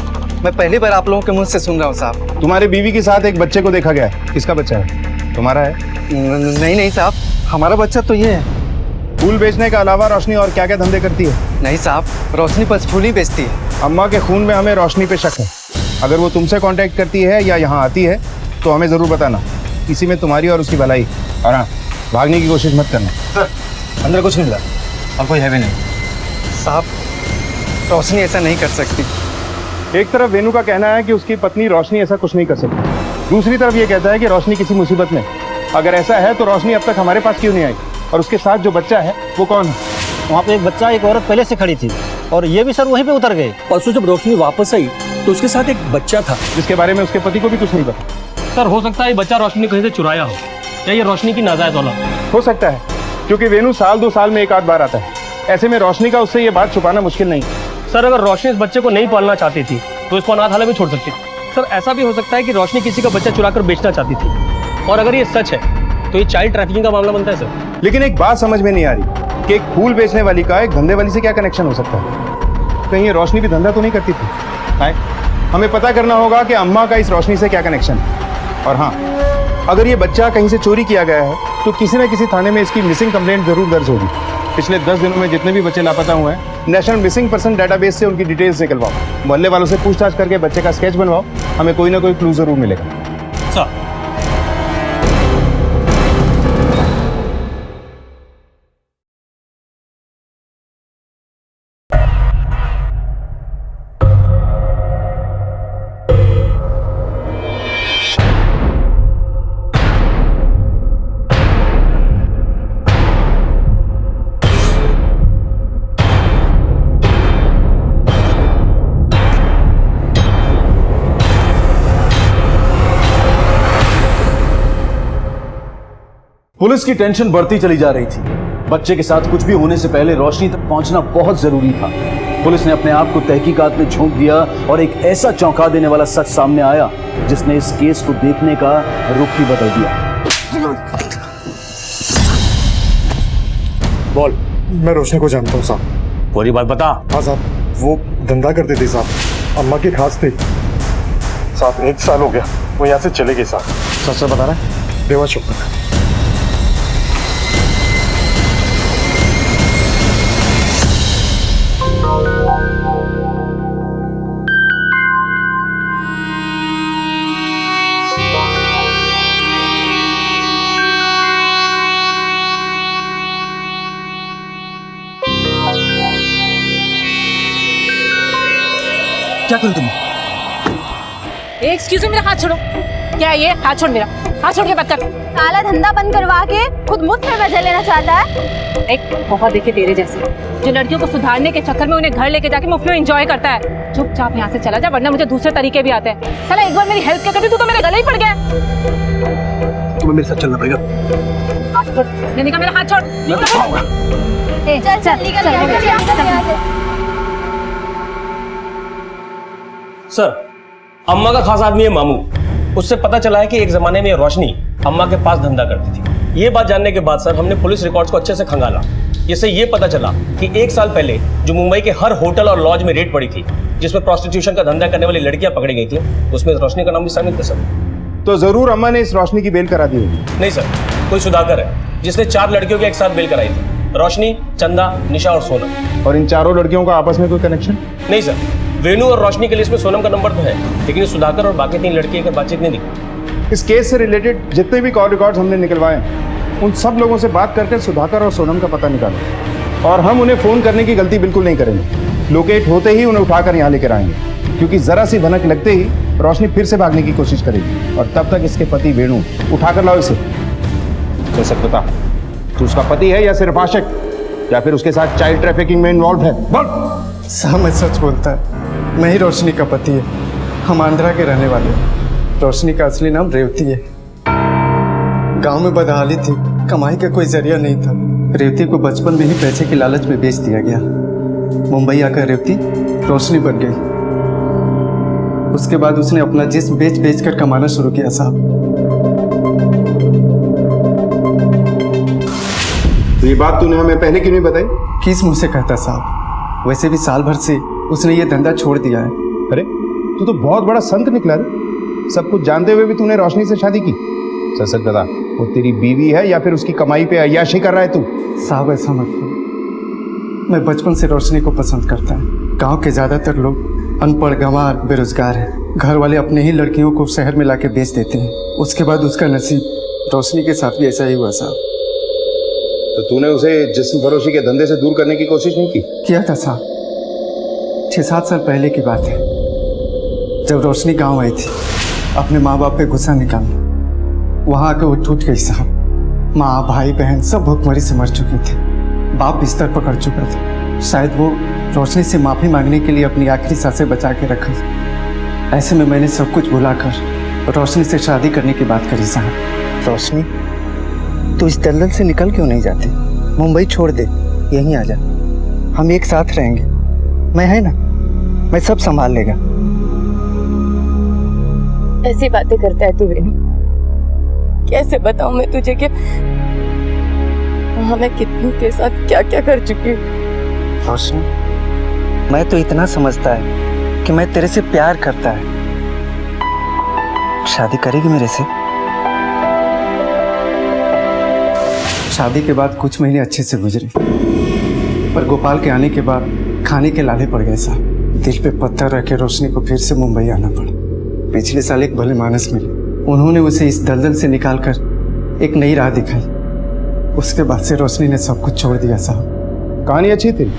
मैं पहली बार आप लोगों के मुंह से सुन रहा हूँ साहब। तुम्हारी बीवी के साथ एक बच्चे को देखा गया है, किसका बच्चा है? तुम्हारा है? नहीं नहीं साहब, हमारा बच्चा तो ये है। फूल बेचने के अलावा रोशनी और क्या क्या धंधे करती है? नहीं साहब, रोशनी बस फूल ही बेचती है। अम्मा के खून में हमें रोशनी पे शक है। अगर वो तुमसे कांटेक्ट करती है या यहाँ आती है तो हमें ज़रूर बताना। इसी में तुम्हारी और उसकी भलाई। और हाँ, भागने की कोशिश मत करना। सर अंदर कुछ नहीं मिला और कोई है भी नहीं। साहब रोशनी ऐसा नहीं कर सकती। एक तरफ वेनू का कहना है कि उसकी पत्नी रोशनी ऐसा कुछ नहीं कर सकती, दूसरी तरफ ये कहता है कि रोशनी किसी मुसीबत में। अगर ऐसा है तो रोशनी अब तक हमारे पास क्यों नहीं आई? और उसके साथ जो बच्चा है वो कौन है? वहाँ पे एक बच्चा एक औरत पहले से खड़ी थी और ये भी सर वहीं पे उतर गए। परसों जब रोशनी वापस आई तो उसके साथ एक बच्चा था, जिसके बारे में उसके पति को भी कुछ नहीं पता। सर हो सकता है ये बच्चा रोशनी कहीं से चुराया हो या ये रोशनी की नाजायज औलाद हो सकता है, क्योंकि वेनू साल 2 साल में एक आध बार आता है। ऐसे में रोशनी का उससे ये बात छुपाना मुश्किल नहीं। सर अगर रोशनी इस बच्चे को नहीं पालना चाहती थी तो इसको अनाथ हालत में छोड़ सकती थी। सर ऐसा भी हो सकता है कि रोशनी किसी का बच्चा चुराकर बेचना चाहती थी, और अगर ये सच है तो ये चाइल्ड ट्रैफिकिंग का मामला बनता है सर। लेकिन एक बात समझ में नहीं आ रही कि एक फूल बेचने वाली का एक धंधे वाली से क्या कनेक्शन हो सकता है? कहीं ये रोशनी भी धंधा तो नहीं करती थी? आए, हमें पता करना होगा कि अम्मा का इस रोशनी से क्या कनेक्शन है। और हाँ, अगर ये बच्चा कहीं से चोरी किया गया है तो किसी न किसी थाने में इसकी मिसिंग कंप्लेंट जरूर दर्ज होगी। पिछले 10 दिनों में जितने भी बच्चे लापता हुए हैं, नेशनल मिसिंग पर्सन डाटाबेस से उनकी डिटेल्स निकलवाओ। मोहल्ले वालों से पूछताछ करके बच्चे का स्केच बनवाओ, हमें कोई ना कोई क्लू जरूर मिलेगा। सर पुलिस की टेंशन बढ़ती चली जा रही थी। बच्चे के साथ कुछ भी होने से पहले रोशनी तक पहुंचना बहुत जरूरी था। पुलिस ने अपने आप को तहकीकात में झोंक दिया और एक ऐसा चौंका देने वाला सच सामने आया जिसने इस केस को देखने का रुख ही बदल दिया। बोल। मैं रोशनी को जानता हूँ साहब। पूरी बात बता। हाँ साहब, वो धंधा करती थी साहब, अम्मा की खास थी साहब। 1 साल हो गया वो यहाँ से चले गए साहब। सच बता रहा है? देवा शुक्र। क्या करूं तुम? एक्सक्यूज मी, मेरा हाथ छोड़ो। क्या ये? हाथ छोड़ मेरा, हाथ छोड़ के बात कर। काला धंधा बंद करवा के खुद मुफ्त में मजा लेना चाहता है। एक बहुत देखे तेरे जैसे जो लड़कियों को सुधारने के चक्कर में उन्हें घर लेके जाके मुफ्त में एंजॉय करता है। चुपचाप यहाँ से चला जा, वरना मुझे दूसरे तरीके भी आते हैं। चला, एक बार मेरी हेल्प क्या कर दी, तू तो मेरे गले ही पड़ गया। तुम्हें मेरे साथ चलना पड़ेगा। हाथ छोड़, मैंने कहा मेरा हाथ छोड़। चल चल निकल। सर अम्मा का खास आदमी है मामू। उससे पता चला है कि एक जमाने में रोशनी अम्मा के पास धंधा करती थी। ये बात जानने के बाद सर हमने पुलिस रिकॉर्ड्स को अच्छे से खंगाला। इससे ये पता चला कि 1 साल पहले जो मुंबई के हर होटल और लॉज में रेड पड़ी थी, जिसमें प्रोस्टिट्यूशन का धंधा करने वाली लड़कियां पकड़ी गई थी, उसमें रोशनी का नाम भी शामिल था सर। तो जरूर अम्मा ने इस रोशनी की बेल करा दी होगी। नहीं सर, कोई सुधाकर है जिसने 4 लड़कियों की एक साथ बेल कराई थी, रोशनी, चंदा, निशा और सोनम। और इन चारों लड़कियों का आपस में कोई कनेक्शन? नहीं सर, वेनू और रोशनी के लिस्ट में सोनम का नंबर तो है, लेकिन सुधाकर और बाकी 3 लड़कियों की बातचीत नहीं दिखी। इस केस से रिलेटेड जितने भी कॉल रिकॉर्ड्स हमने निकलवाए, उन सब लोगों से बात करके सुधाकर और सोनम का पता निकालो। और हम उन्हें फ़ोन करने की गलती बिल्कुल नहीं करेंगे। लोकेट होते ही उन्हें उठाकर यहाँ लेकर आएंगे। क्योंकि जरा सी भनक लगते ही रोशनी फिर से भागने की कोशिश करेगी और तब तक इसके पति वेणु उठाकर लाओ इसे। जैसे बता, तू उसका पति है या सिर्फ आशिक, या फिर उसके साथ चाइल्ड ट्रैफिकिंग में इन्वॉल्व है? बोल। साहब मैं सच बोलता है, मैं ही रोशनी का पति है। हम आंध्रा के रहने वाले हैं। रोशनी का असली नाम रेवती है। गांव में बदहाली थी, कमाई का कोई जरिया नहीं था। रेवती को बचपन में ही पैसे की लालच में बेच दिया गया। मुंबई आकर रेवती रोशनी बन गई। उसके बाद उसने अपना जिस्म बेच बेच कर कमाना शुरू किया साहब। तो ये बात तूने हमें पहले क्यों नहीं बताई? किस मुंह से कहता साहब, वैसे भी साल भर से उसने ये धंधा छोड़ दिया है। अरे तू तो बहुत बड़ा संत निकला रे। सब कुछ जानते हुए भी तूने रोशनी से शादी की। सच सच बता, वो तेरी बीवी है या फिर उसकी कमाई पे अय्याशी कर रहा है तू? साहब ऐसा मत करो, मैं बचपन से रोशनी को पसंद करता हूँ। गांव के ज्यादातर लोग अनपढ़, गंवार, बेरोजगार हैं। घर वाले अपने ही लड़कियों को शहर में लाके बेच देते हैं। उसके बाद उसका नसीब रोशनी के साथ भी ऐसा ही हुआ साहब। तो तूने उसे जिस्म फरोशी के धंधे से दूर करने की कोशिश नहीं की? किया था साहब, 6-7 साल पहले की बात है, जब रोशनी गांव आई थी अपने माँ बाप पे गुस्सा निकालने। वहाँ आकर वो टूट गई साहब। माँ, भाई, बहन सब भूखमरी से मर चुके थे। बाप बिस्तर पकड़ चुका था। शायद वो रोशनी से माफ़ी मांगने के लिए अपनी आखिरी सांसें बचा के रखी। ऐसे में मैंने सब कुछ भुलाकर रोशनी से शादी करने की बात करी साहब। रोशनी, तू इस दलदल से निकल क्यों नहीं जाती? मुंबई छोड़ दे, यहीं आ जा। हम एक साथ रहेंगे। मैं है ना, मैं सब संभाल लेगा। ऐसी बातें करता है तू रेनू, कैसे बताऊं मैं तुझे कि वहाँ मैं कितनों के साथ क्या क्या कर चुकी हूँ। रोशनी, मैं तो इतना समझता है कि मैं तेरे से प्यार करता है। शादी करेगी मेरे से? शादी के बाद कुछ महीने अच्छे से गुजरे, पर गोपाल के आने के बाद खाने के लाले पड़ गए साहब। दिल पे पत्थर रख के रोशनी को फिर से मुंबई आना पड़ा। पिछले साल एक भले मानस मिले, उन्होंने उसे इस दलदल से निकालकर एक नई राह दिखाई। उसके बाद से रोशनी ने सब कुछ छोड़ दिया साहब। कहानी अच्छी थी,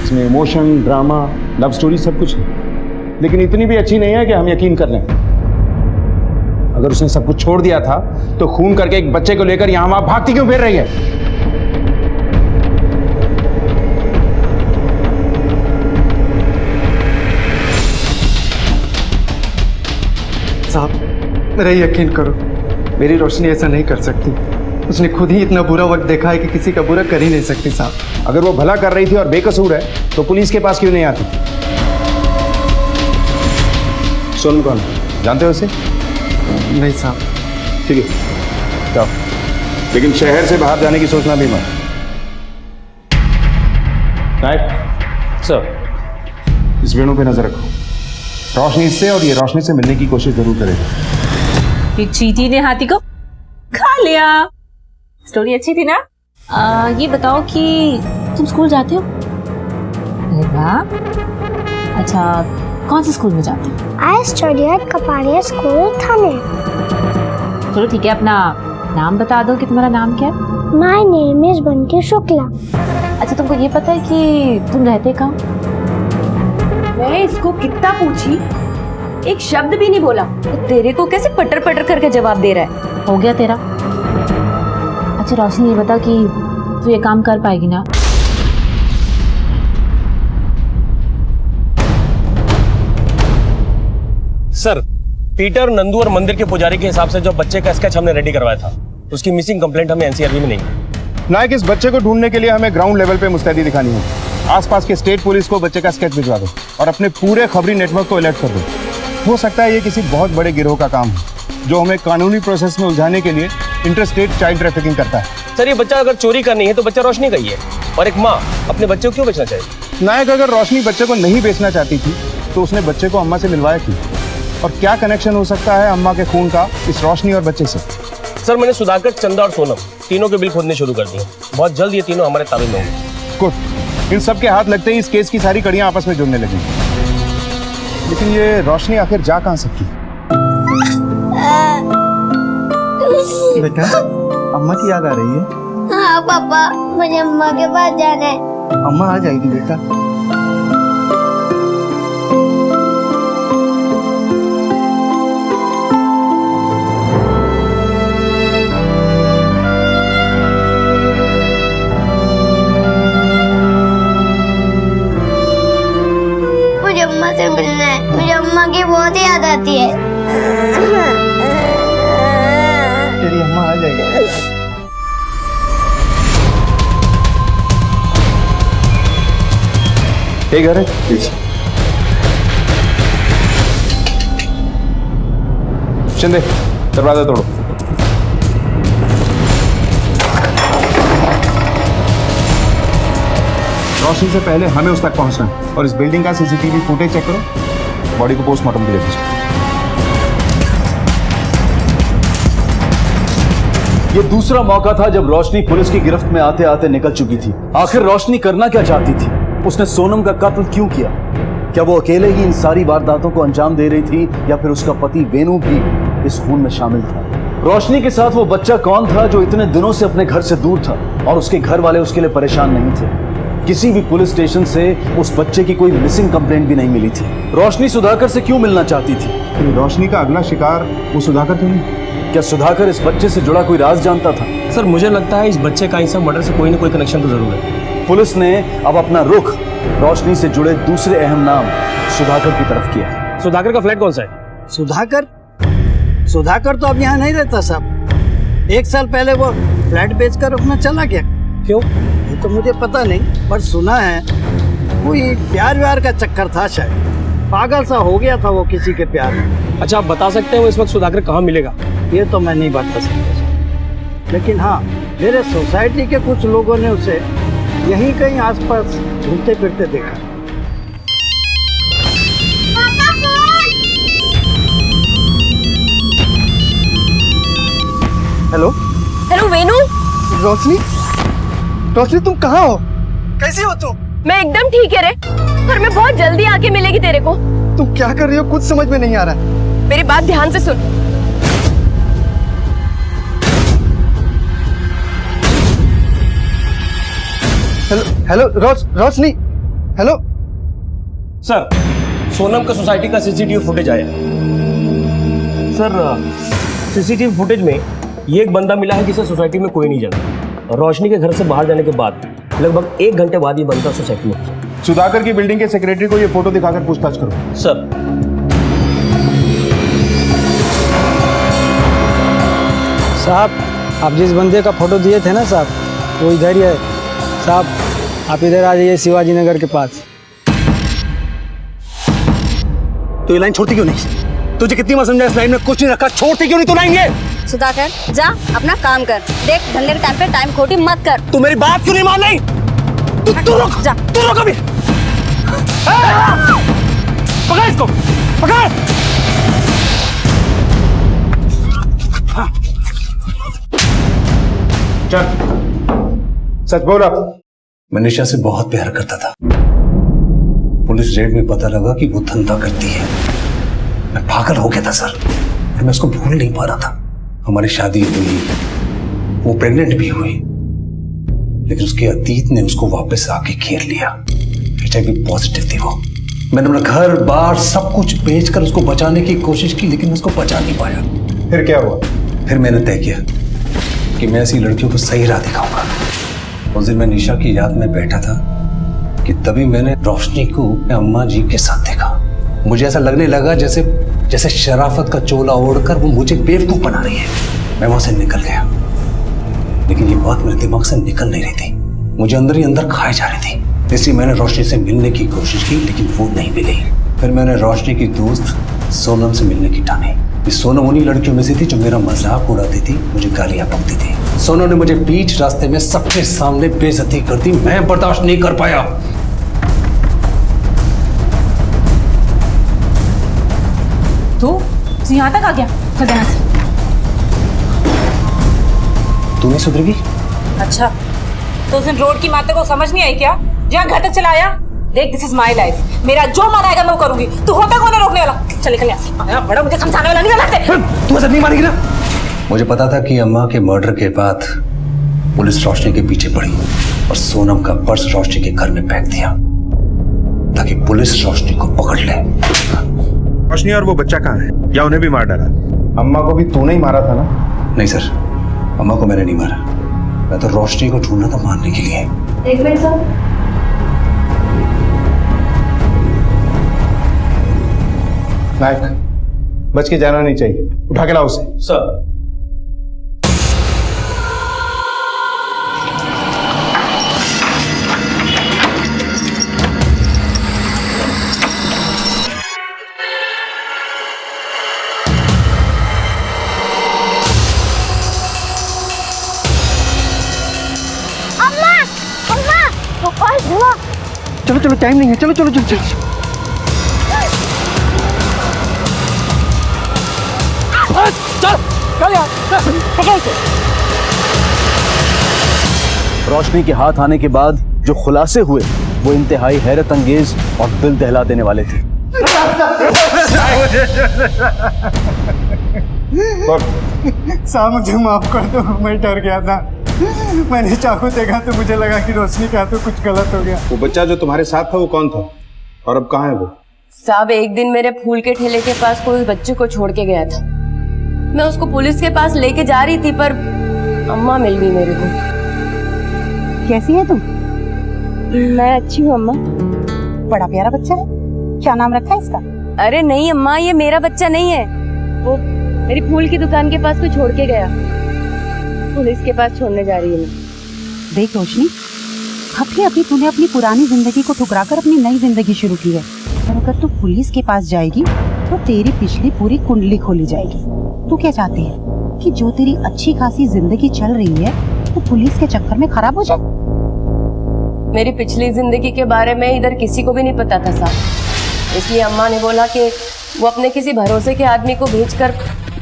इसमें इमोशन, ड्रामा, लव स्टोरी सब कुछ है, लेकिन इतनी भी अच्छी नहीं है कि हम यकीन कर लें। अगर उसने सब कुछ छोड़ दिया था तो खून करके एक बच्चे को लेकर यहां वहां भागती क्यों फिर रही है? साहब मेरा यकीन करो, मेरी रोशनी ऐसा नहीं कर सकती। उसने खुद ही इतना बुरा वक्त देखा है कि किसी का बुरा कर ही नहीं सकती साहब। अगर वो भला कर रही थी और बेकसूर है तो पुलिस के पास क्यों नहीं आती? सोनू कौन, जानते हो उसे? नहीं साहब। ठीक है, जाओ, लेकिन शहर से बाहर जाने की सोचना भी मत। नायक सर, इस वेणु पे नजर रखो। रोशनी से और ये रोशनी से मिलने की कोशिश जरूर करेगा। ये चींटी ने हाथी को खा लिया। स्टोरी अच्छी थी ना? ये बताओ कि तुम स्कूल जाते हो? अरे वाह, अच्छा कौन से स्कूल में जाते हो? I study at Kapadia school Thane. चलो ठीक है, अपना नाम बता दो कि तुम्हारा नाम क्या है? My name is Bunty Shukla. अच्छा तुमको ये पता है कि तुम रहते कहाँ? मैं इसको कितना पूछी, एक शब्द भी नहीं बोला। तो तेरे को कैसे पटर पटर करके जवाब दे रहा है? हो गया तेरा। अच्छा रोशनी ये बता कि तू ये काम कर पाएगी ना? सर, पीटर, नंदू और मंदिर के पुजारी के हिसाब से जो बच्चे का स्केच हमने रेडी करवाया था, उसकी मिसिंग कंप्लेंट हमें एनसीआरबी में नहीं है। नायक, इस बच्चे को ढूंढने के लिए हमें ग्राउंड लेवल पे मुस्तैदी दिखानी है। आसपास के स्टेट पुलिस को बच्चे का स्केच भिजवा दो और अपने पूरे खबरी नेटवर्क को अलर्ट कर दो। हो सकता है ये किसी बहुत बड़े गिरोह का काम है जो हमें कानूनी प्रोसेस में उलझाने के लिए इंटरस्टेट चाइल्ड ट्रैफिकिंग करता है। सर, ये बच्चा अगर चोरी करनी है तो बच्चा रोशनी का ही है, और एक माँ अपने बच्चे को क्यों बेचना चाहिए? नायक, अगर रोशनी बच्चे को नहीं बेचना चाहती थी तो उसने बच्चे को अम्मा से मिलवाया क्यों? और क्या कनेक्शन हो सकता है अम्मा के खून का इस रोशनी और बच्चे से? सर, मैंने सुधाकर, चंदा और सोनम तीनों के बिल खोदने शुरू कर दिए। बहुत जल्द ये तीनों हमारे ताबे में होंगे। गुड, इन सब के हाथ लगते ही इस केस की सारी कड़ियां आपस में जुड़ने लगेंगी। लेकिन ये रोशनी आखिर जा कहां सकती? बेटा, अम्मा की याद आ रही है? हाँ पापा, मुझे अम्मा के पास जाना है। अम्मा आ जाएगी बेटा। तेरी अम्मा आ जाएगी। ये घर है पीछे। शिंदे दरवाजा तोड़ो। रोशनी से पहले हमें उस तक पहुंचना है और इस बिल्डिंग का सीसीटीवी फुटेज चेक करो, बॉडी को पोस्टमार्टम के लिए भेजो। ये दूसरा मौका था जब रोशनी पुलिस की गिरफ्त में आते आते निकल चुकी थी। आखिर रोशनी करना क्या चाहती थी? उसने सोनम का कत्ल क्यों किया? क्या वो अकेले ही इन सारी वारदातों को अंजाम दे रही थी या फिर उसका पति वेणु भी इस खून में शामिल था? रोशनी के साथ वो बच्चा कौन था जो इतने दिनों से अपने घर से दूर था और उसके घर वाले उसके लिए परेशान नहीं थे? किसी भी पुलिस स्टेशन से उस बच्चे की कोई मिसिंग कंप्लेंट भी नहीं मिली थी। रोशनी सुधाकर से क्यों मिलना चाहती थी? रोशनी का अगला शिकार वो सुधाकर तो नहीं? क्या सुधाकर इस बच्चे से जुड़ा कोई राज जानता था? सर मुझे लगता है इस बच्चे का इस मर्डर से कोई ना कोई कनेक्शन तो जरूर है। पुलिस ने अब अपना रुख रोशनी से जुड़े दूसरे अहम नाम सुधाकर की तरफ किया। सुधाकर का फ्लैट कौन सा है? सुधाकर तो अब यहाँ नहीं रहता साहब। 1 साल पहले वो फ्लैट बेचकर अपना चला गया। क्यों? ये तो मुझे पता नहीं, पर सुना है कोई प्यार व्यार का चक्कर था, शायद पागल सा हो गया था वो किसी के प्यार में। अच्छा, आप बता सकते हैं वो इस वक्त सुधाकर कहाँ मिलेगा? ये तो मैं नहीं बता सकता, लेकिन हाँ, मेरे सोसाइटी के कुछ लोगों ने उसे यहीं कहीं आसपास घूमते फिरते देखा। हेलो हेलो वेणु। रोशनी, रोशनी तुम कहाँ हो? कैसी हो तुम? मैं एकदम ठीक है रे, पर मैं बहुत जल्दी आके मिलेगी तेरे को। तुम क्या कर रही हो? कुछ समझ में नहीं आ रहा है। मेरी बात ध्यान से सुन। हेलो रोशनी, हेलो सर। सोनम का सोसाइटी का सीसीटीवी फुटेज आया सर। सीसीटीवी फुटेज में ये एक बंदा मिला है जिसे सोसाइटी में कोई नहीं जानता। रोशनी के घर से बाहर जाने के बाद लगभग 1 घंटे बाद ये बंदा सोसाइटी में घुसा। सुधाकर की बिल्डिंग के सेक्रेटरी को ये फोटो दिखाकर पूछताछ करो। सर। साहब, आप जिस बंदे का फोटो दिए थे ना साहब, वो इधर ही है साहब। आप इधर आ जाइए, शिवाजी नगर के पास। तो ये लाइन छोड़ती क्यों नहीं? तुझे कितनी बार समझाया इस लाइन में कुछ नहीं रखा, छोड़ती क्यों नहीं तू लाइन ये? सुधाकर जा अपना काम कर, देख धंधे के टाइम पे टाइम खोटी मत कर। तू मेरी बात क्यों नहीं मान रही? तू रुक जा, तू रुक अभी। पकड़ इसको, पकड़। चल, सच बोल। अब मैं निशा से बहुत प्यार करता था। पुलिस रेड में पता लगा कि वो धंधा करती है। मैं पागल हो गया था सर, और मैं उसको भूल नहीं पा रहा था। हमारी शादी हुई, वो प्रेग्नेंट भी हुई, लेकिन उसके अतीत ने उसको वापस आके घेर लिया। HIV पॉजिटिव थी वो। मैंने अपना घर बार सब कुछ बेचकर उसको बचाने की कोशिश की, लेकिन उसको बचा नहीं पाया। फिर क्या हुआ? फिर मैंने तय किया कि मैं ऐसी लड़कियों को सही राह दिखाऊंगा। उस दिन मैं निशा की याद में बैठा था कि तभी मैंने रोशनी को अम्मा जी के साथ देखा। मुझे ऐसा लगने लगा जैसे शराफत का चोला ओढ़कर वो मुझे बेवकूफ बना रही है। मैं वहां से निकल गया, लेकिन ये बात मेरे दिमाग से निकल नहीं रही थी, मुझे अंदर ही अंदर खाए जा रही थी। इसलिए मैंने रोशनी से मिलने की कोशिश की, लेकिन वो नहीं मिली। फिर मैंने रोशनी की दोस्त सोनम से मिलने की ठानी। सोनम उन्हीं लड़कियों में से थी जो मेरा मजाक उड़ाती थी, मुझे गालियां बकती थी। सोनम ने मुझे बीच रास्ते में सबके सामने बेइज्जती कर दी। मैं बर्दाश्त नहीं कर पाया। तू यहाँ तक आ गया? चल यहाँ से। तू नहीं सुधरेगी? अच्छा, तो उस दिन रोड की माते को समझ नहीं आई क्या? जहाँ घर तक चलाया। देख, दिस इज माय लाइफ। मेरा जो मन आएगा मैं वो करूंगी। तू होता कौन है रोकने वाला? चल निकल यहाँ से। आया बड़ा मुझे समझाने वाला नहीं है। तू ऐसा नहीं मानेगी ना? मुझे पता था कि अम्मा के मर्डर के बाद पुलिस रोशनी के पीछे पड़ी और सोनम का पर्स रोशनी के घर में फेंक दिया ताकि पुलिस रोशनी को पकड़ ले। रोशनी और वो बच्चा कहाँ है? या उन्हें भी मार डाला? अम्मा को भी तूने ही मारा था ना? नहीं सर, अम्मा को मैंने नहीं मारा। मैं तो रोशनी को ढूंढना था मारने के लिए। एक मिनट सर। नायक, बच के जाना नहीं चाहिए। उठा के लाओ उसे। सर। चलो टाइम नहीं है, चलो चलो चलो चलो। चल यार, पकड़ के। रोशनी के हाथ आने के बाद जो खुलासे हुए वो इंतहाई हैरत अंगेज और दिल दहला देने वाले थे। साहब मुझे माफ कर दो, मैं डर गया था। मैंने चाकू देखा तो मुझे लगा कि रोशनी का तो कुछ गलत हो गया। वो बच्चा जो तुम्हारे साथ था वो कौन था और अब कहाँ है वो? साहब एक दिन मेरे फूल के ठेले के पास कोई बच्चे को छोड़ के गया था। मैं उसको पुलिस के पास लेके जा रही थी पर अम्मा मिल गई मेरे को। कैसी है तुम? मैं अच्छी हूँ अम्मा। बड़ा प्यारा बच्चा है, क्या नाम रखा है इसका? अरे नहीं अम्मा, ये मेरा बच्चा नहीं है। वो मेरी फूल की दुकान के पास कोई छोड़ के गया। पुलिस के पास छोड़ने जा रही है मैं। देख रोशनी, अभी तूने अपनी पुरानी जिंदगी को ठुकराकर अपनी नई जिंदगी शुरू की है, और अगर तू पुलिस के पास जाएगी तो तेरी पिछली पूरी कुंडली खोली जाएगी। तू क्या चाहती है कि जो तेरी अच्छी खासी जिंदगी चल रही है तो पुलिस के चक्कर में खराब हो जाए? मेरी पिछली जिंदगी के बारे में इधर किसी को भी नहीं पता था साहब, इसलिए अम्मा ने बोला कि वो अपने किसी भरोसे के आदमी को भेजकर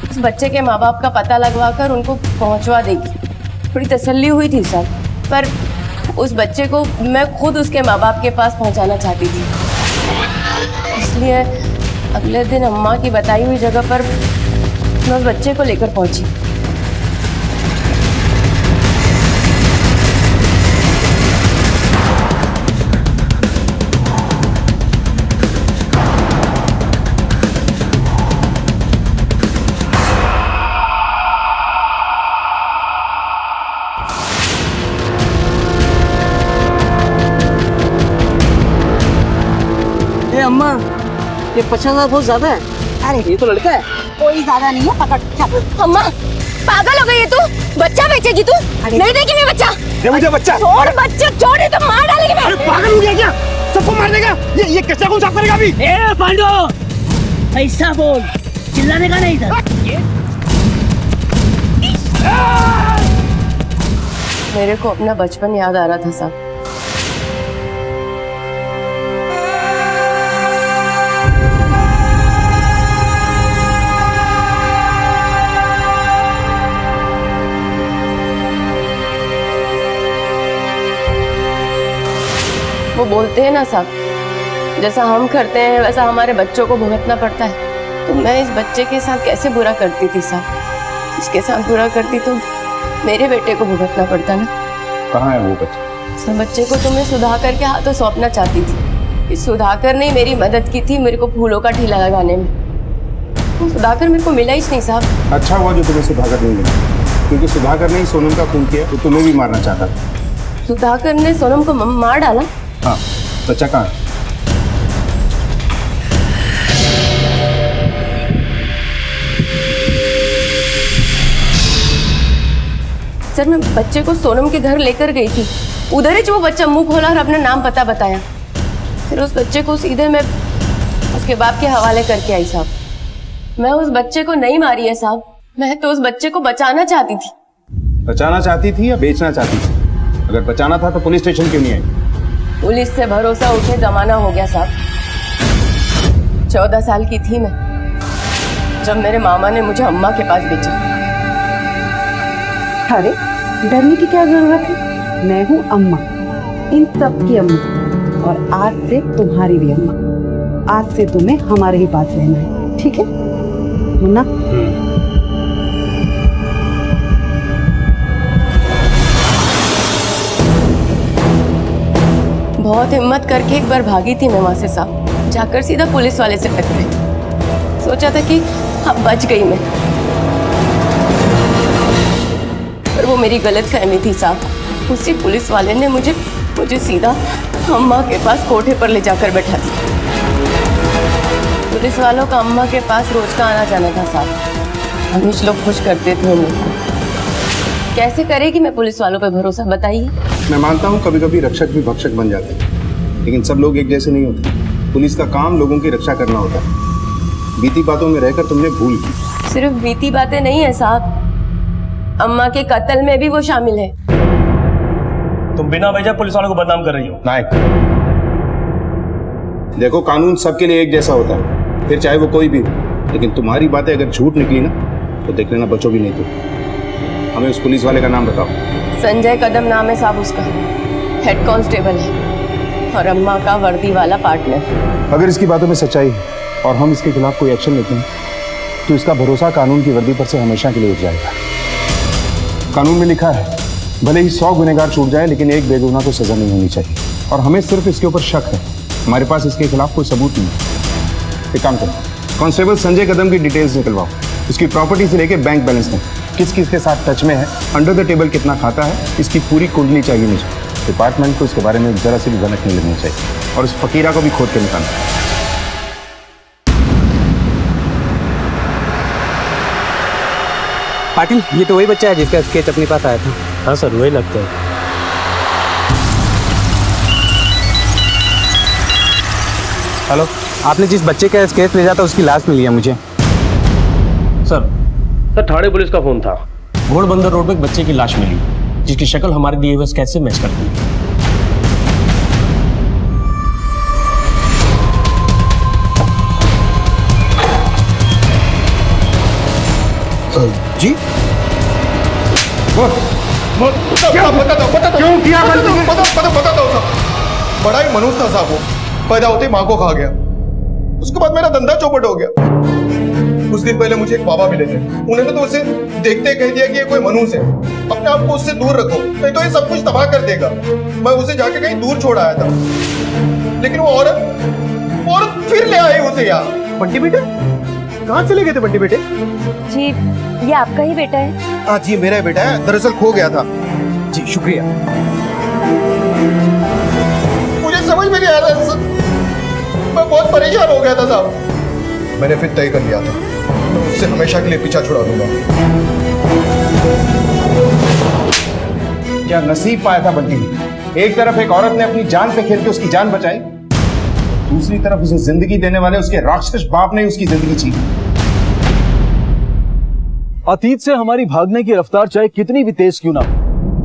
उस बच्चे के माँ बाप का पता लगवाकर उनको पहुंचवा देगी। थोड़ी तसल्ली हुई थी साहब, पर उस बच्चे को मैं खुद उसके माँ बाप के पास पहुंचाना चाहती थी। इसलिए अगले दिन अम्मा की बताई हुई जगह पर मैं उस बच्चे को लेकर पहुंची। अम्मा, ये 50,000 बहुत ज्यादा है। अरे ये तो लड़का है। कोई ज्यादा नहीं है, पकड़ चल। अम्मा पागल हो गई है तू? बच्चा बेचेगी तू? नहीं देगी मैं बच्चा। दे मुझे बच्चा। छोड़ बच्चा, छोड़, तो मार डालेगी मैं। अरे पागल हो गया क्या? सबको मार देगा। ये कचरा कौन साफ करेगा अभी? ए पांडो, ऐसा बोल, चिल्लाने का नहीं था। मेरे को अपना बचपन याद आ रहा था साहब। वो बोलते हैं ना साहब, जैसा हम करते हैं वैसा हमारे बच्चों को भुगतना पड़ता है। तो मैं इस बच्चे के साथ कैसे बुरा करती थी साहब? इसके साथ बुरा करती तो मेरे बेटे को भुगतना पड़ता ना। कहाँ है वो बच्चा? सब बच्चे को तो मैं सुधाकर के हाथों सौंपना चाहती थी। इस सुधाकर ने मेरी मदद की थी मेरे को फूलों का ठेला लगाने में। तो सुधाकर मेरे को मिला ही नहीं साहब। अच्छा हुआ जो तुम्हें सुधाकर नहीं मिला, क्योंकि सुधाकर ने ही सोनम का खून किया तो तुम्हें भी मारना चाहता था। सुधाकर ने सोनम को मार डाला? हाँ, बच्चा कहाँ है? सर मैं बच्चे को सोनम के घर लेकर गई थी। उधर ही वो बच्चा मुंह खोला और अपना नाम पता बताया। फिर उस बच्चे को सीधे मैं उसके बाप के हवाले करके आई साहब। मैं उस बच्चे को नहीं मारी है साहब, मैं तो उस बच्चे को बचाना चाहती थी। बचाना चाहती थी या बेचना चाहती थी? अगर बचाना था तो पुलिस स्टेशन क्यों नहीं आई? पुलिस से भरोसा उठे जमाना हो गया साहब। 14 साल की थी मैं जब मेरे मामा ने मुझे अम्मा के पास भेजा। अरे डरने की क्या जरूरत है, मैं हूँ अम्मा, इन सब की अम्मा, और आज से तुम्हारी भी अम्मा। आज से तुम्हें हमारे ही पास रहना है, ठीक है मुन्ना? बहुत हिम्मत करके एक बार भागी थी मैं वहां से साहब, जाकर सीधा पुलिस वाले से टकराई। सोचा था कि अब बच गई मैं, पर वो मेरी गलत फहमी थी साहब। उसी पुलिस वाले ने मुझे सीधा अम्मा के पास कोठे पर ले जाकर बैठा दिया। पुलिस वालों का अम्मा के पास रोज का आना जाना था साहब। हमेशा लोग खुश करते थे उन्हें। कैसे करेगी मैं पुलिस वालों पे भरोसा, बताइए? मैं मानता हूँ कभी कभी रक्षक भी भक्षक बन जाते हैं, लेकिन सब लोग एक जैसे नहीं होते। पुलिस का काम लोगों की रक्षा करना होता है। बीती बातों में रहकर तुमने भूल की। सिर्फ बीती बातें नहीं है साहब, अम्मा के कत्ल में भी वो शामिल है। तुम बिना वजह पुलिस वालों को बदनाम कर रही हो। नायक, देखो, कानून सबके लिए एक जैसा होता है, फिर चाहे वो कोई भी हो। लेकिन तुम्हारी बातें अगर झूठ निकली ना तो देख लेना बचोगी नहीं तुम। हमें उस पुलिस वाले का नाम बताओ। संजय कदम नाम है साहब उसका, हेड कांस्टेबल है और अम्मा का वर्दी वाला पार्टनर। अगर इसकी बातों में सच्चाई है और हम इसके खिलाफ कोई एक्शन लेते हैं तो इसका भरोसा कानून की वर्दी पर से हमेशा के लिए उठ जाएगा। कानून में लिखा है, भले ही 100 गुनहगार छूट जाए लेकिन एक बेगुनाह को सजा नहीं होनी चाहिए। और हमें सिर्फ इसके ऊपर शक है, हमारे पास इसके खिलाफ कोई सबूत नहीं है। एक काम करो, कांस्टेबल संजय कदम की डिटेल्स निकलवाओ, उसकी प्रॉपर्टी से लेके बैंक बैलेंस तक, किस किस के साथ टच में है, अंडर द टेबल कितना खाता है, इसकी पूरी कुंडली चाहिए मुझे। डिपार्टमेंट को इसके बारे में जरा सी भी भनक नहीं लगनी चाहिए और इस फकीरा को भी खोद के निकालना। पाटिल, ये तो वही बच्चा है जिसका स्केच अपने पास आया था। हाँ सर, वही लगता है। हेलो, आपने जिस बच्चे का स्केच भेजा था उसकी लाश मिली है मुझे। सर ठाणे पुलिस का फोन था। घोड़बंदर रोड पे एक बच्चे की लाश मिली जिसकी शक्ल हमारे दिए हुए स्केच से मैच करती है। जी क्यों किया? बता दो साहब। बड़ा ही मनुष्य था साहब, वो पैदा होते माँ को खा गया, उसके बाद मेरा धंधा चौपट हो गया। कुछ दिन पहले मुझे एक बाबा मिले थे, उन्होंने तो उसे देखते कह दिया कि ये कोई मनुष्य है, अपने आप को उससे दूर रखो नहीं तो ये सब कुछ तबाह कर देगा। मैं उसे जाके कहीं दूर छोड़ आया था, लेकिन वो औरत फिर ले आई उसे यहाँ। बंटी बेटे कहाँ चले गए थे? बंटी बेटे जी, ये आपका ही बेटा है? हाँ जी, मेरा बेटा है, दरअसल खो गया था। जी शुक्रिया। मुझे समझ में नहीं आ रहा, मैं बहुत परेशान हो गया था साहब। मैंने फिर तय कर लिया था, उससे हमेशा के लिए पीछा छुड़ा दूंगा। क्या नसीब पाया था बंटी ने। एक तरफ एक औरत ने अपनी जान पे खेल के उसकी जान बचाई, दूसरी तरफ उसे जिंदगी देने वाले उसके राक्षस बाप ने उसकी जिंदगी छीनी। अतीत से हमारी भागने की रफ्तार चाहे कितनी भी तेज क्यों ना हो,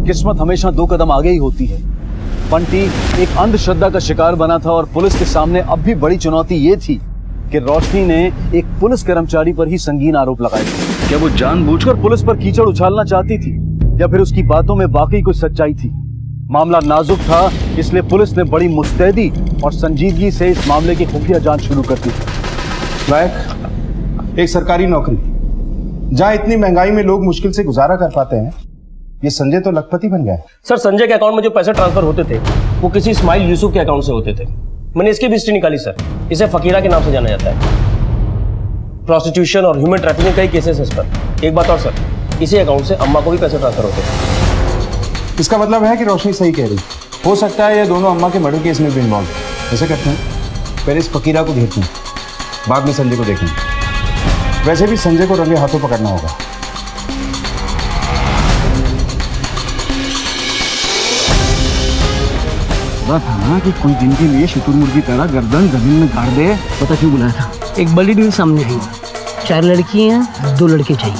किस्मत हमेशा 2 कदम आगे ही होती है। बंटी एक अंधश्रद्धा का शिकार बना था और पुलिस के सामने अब भी बड़ी चुनौती ये थी कि रोशनी ने एक पुलिस कर्मचारी पर ही संगीन आरोप लगाए थे। क्या वो जानबूझकर पुलिस पर कीचड़ उछालना चाहती थी या फिर उसकी बातों में वाकई कुछ सच्चाई थी? मामला नाजुक था, इसलिए पुलिस ने बड़ी मुस्तैदी और संजीदगी से इस मामले की खुफिया जांच शुरू कर दी। लायक एक सरकारी नौकरी जहां इतनी महंगाई में लोग मुश्किल से गुजारा कर पाते हैं, ये संजय तो लखपति बन गया है। सर, संजय के अकाउंट में जो पैसे ट्रांसफर होते थे वो किसी इस्माइल यूसुफ के अकाउंट से होते थे। मैंने इसकी भी हिस्ट्री निकाली सर। इसे फकीरा के नाम से जाना जाता है। प्रोस्टिट्यूशन और ह्यूमन ट्रैफिकिंग कई केसेस इस पर। एक बात और सर, इसी अकाउंट से अम्मा को भी पैसे ट्रांसफर होते थे। इसका मतलब है कि रोशनी सही कह रही, हो सकता है ये दोनों अम्मा के मर्डर केस में भी इन्वॉल्व है। ऐसे करते हैं, पहले इस फकीरा को घेरते हैं, बाद में संजय को देखेंगे। वैसे भी संजय को रंगे हाथों पकड़ना होगा। था ना कि कुछ दिन के लिए शुतुरमुर्ग की तरह गर्दन जमीन में गाड़ दे। पता क्यों बुलाया था? एक बड़ी डील सामने आई, 4 लड़कियां, 2 लड़के चाहिए।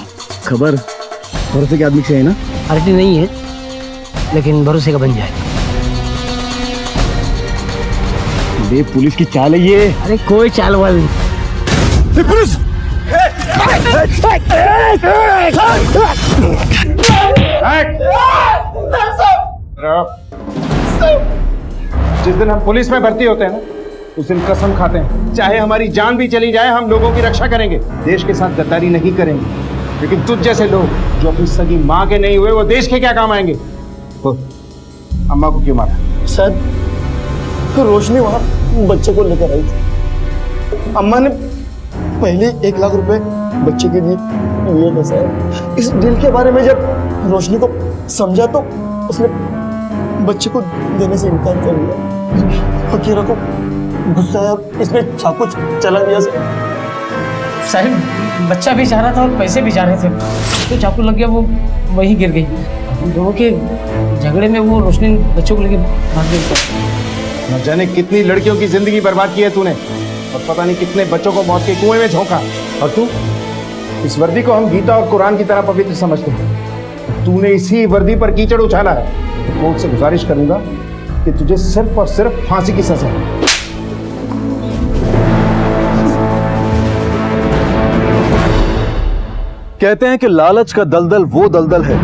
खबर भरोसे के आदमी चाहिए ना? पार्टी नहीं है लेकिन भरोसे का बन जाएगा। बे पुलिस की चाल है ये। अरे कोई चाल वाली नहीं। पुलिस! जिस दिन हम पुलिस में भर्ती होते हैं ना, उस दिन कसम खाते हैं चाहे हमारी जान भी चली जाए हम लोगों की रक्षा करेंगे, देश के साथ गद्दारी नहीं करेंगे। लेकिन तुझ जैसे लोग जो अपनी सगी माँ के नहीं हुए वो देश के क्या काम आएंगे? अम्मा को क्यों मारा? सर, तो रोशनी वहां बच्चे को लेकर आई थी। अम्मा ने पहले 1 लाख रुपए बच्चे के लिए लिए थे सर। इस डील के बारे में जब रोशनी को समझा तो उसने बच्चे को देने से इनकार कर दिया। फकीरा को गुस्सा आया, इसने चाकू चला दिया सर। साहिब, बच्चा भी जा रहा था और पैसे भी जा रहे थे, तो चाकू लग गया, वो वहीं गिर गई। दोनों के झगड़े में वो रोशनी बच्चों को लेके भाग गई। न जाने कितनी लड़कियों की जिंदगी बर्बाद की है तूने, और पता नहीं कितने बच्चों को मौत के कुएं में झोंका। और तू, इस वर्दी को हम गीता और कुरान की तरह पवित्र समझते हैं, तूने इसी वर्दी पर कीचड़ उछाला है। कोर्ट से गुजारिश करूंगा कि तुझे सिर्फ और सिर्फ फांसी की सजा है। कहते हैं कि लालच का दलदल वो दलदल है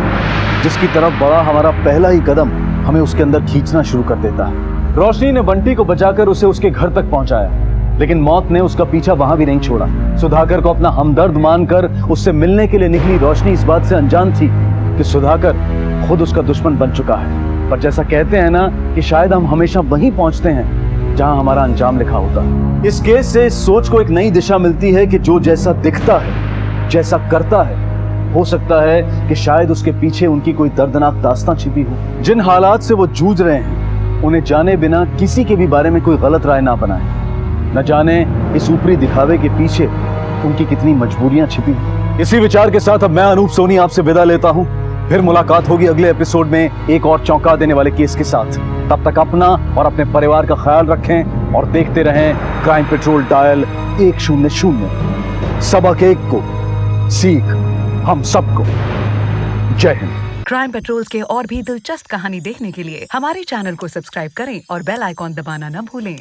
जिसकी तरफ बढ़ा हमारा पहला ही कदम हमें उसके अंदर खींचना शुरू कर देता है। रोशनी ने बंटी को बचाकर उसे उसके घर तक पहुंचाया, लेकिन मौत ने उसका पीछा वहां भी नहीं छोड़ा। सुधाकर को अपना हमदर्द मानकर उससे मिलने के लिए निकली रोशनी इस बात से अनजान थी कि सुधाकर खुद उसका दुश्मन बन चुका है। पर जैसा कहते हैं ना कि शायद हम हमेशा वहीं पहुंचते हैं जहां हमारा अंजाम लिखा होता है। इस केस से इस सोच को एक नई दिशा मिलती है कि जो जैसा दिखता है, जैसा करता है, हो सकता है कि शायद उसके पीछे उनकी कोई दर्दनाक दास्तां छिपी हो। जिन हालात से वो जूझ रहे हैं उन्हें जाने बिना किसी के भी बारे में कोई गलत राय ना बनाए। न जाने इस ऊपरी दिखावे के पीछे उनकी कितनी मजबूरियां छिपी हैं। इसी विचार के साथ अब मैं अनूप सोनी आपसे विदा लेता हूं। फिर मुलाकात होगी अगले एपिसोड में एक और चौंका देने वाले केस के साथ। तब तक अपना और अपने परिवार का ख्याल रखें और देखते रहें क्राइम पेट्रोल डायल 100। सबक एक को सीख हम सबको। जय हिंद। क्राइम पेट्रोल के और भी दिलचस्प कहानी देखने के लिए हमारे चैनल को सब्सक्राइब करें और बेल आइकॉन दबाना न भूलें।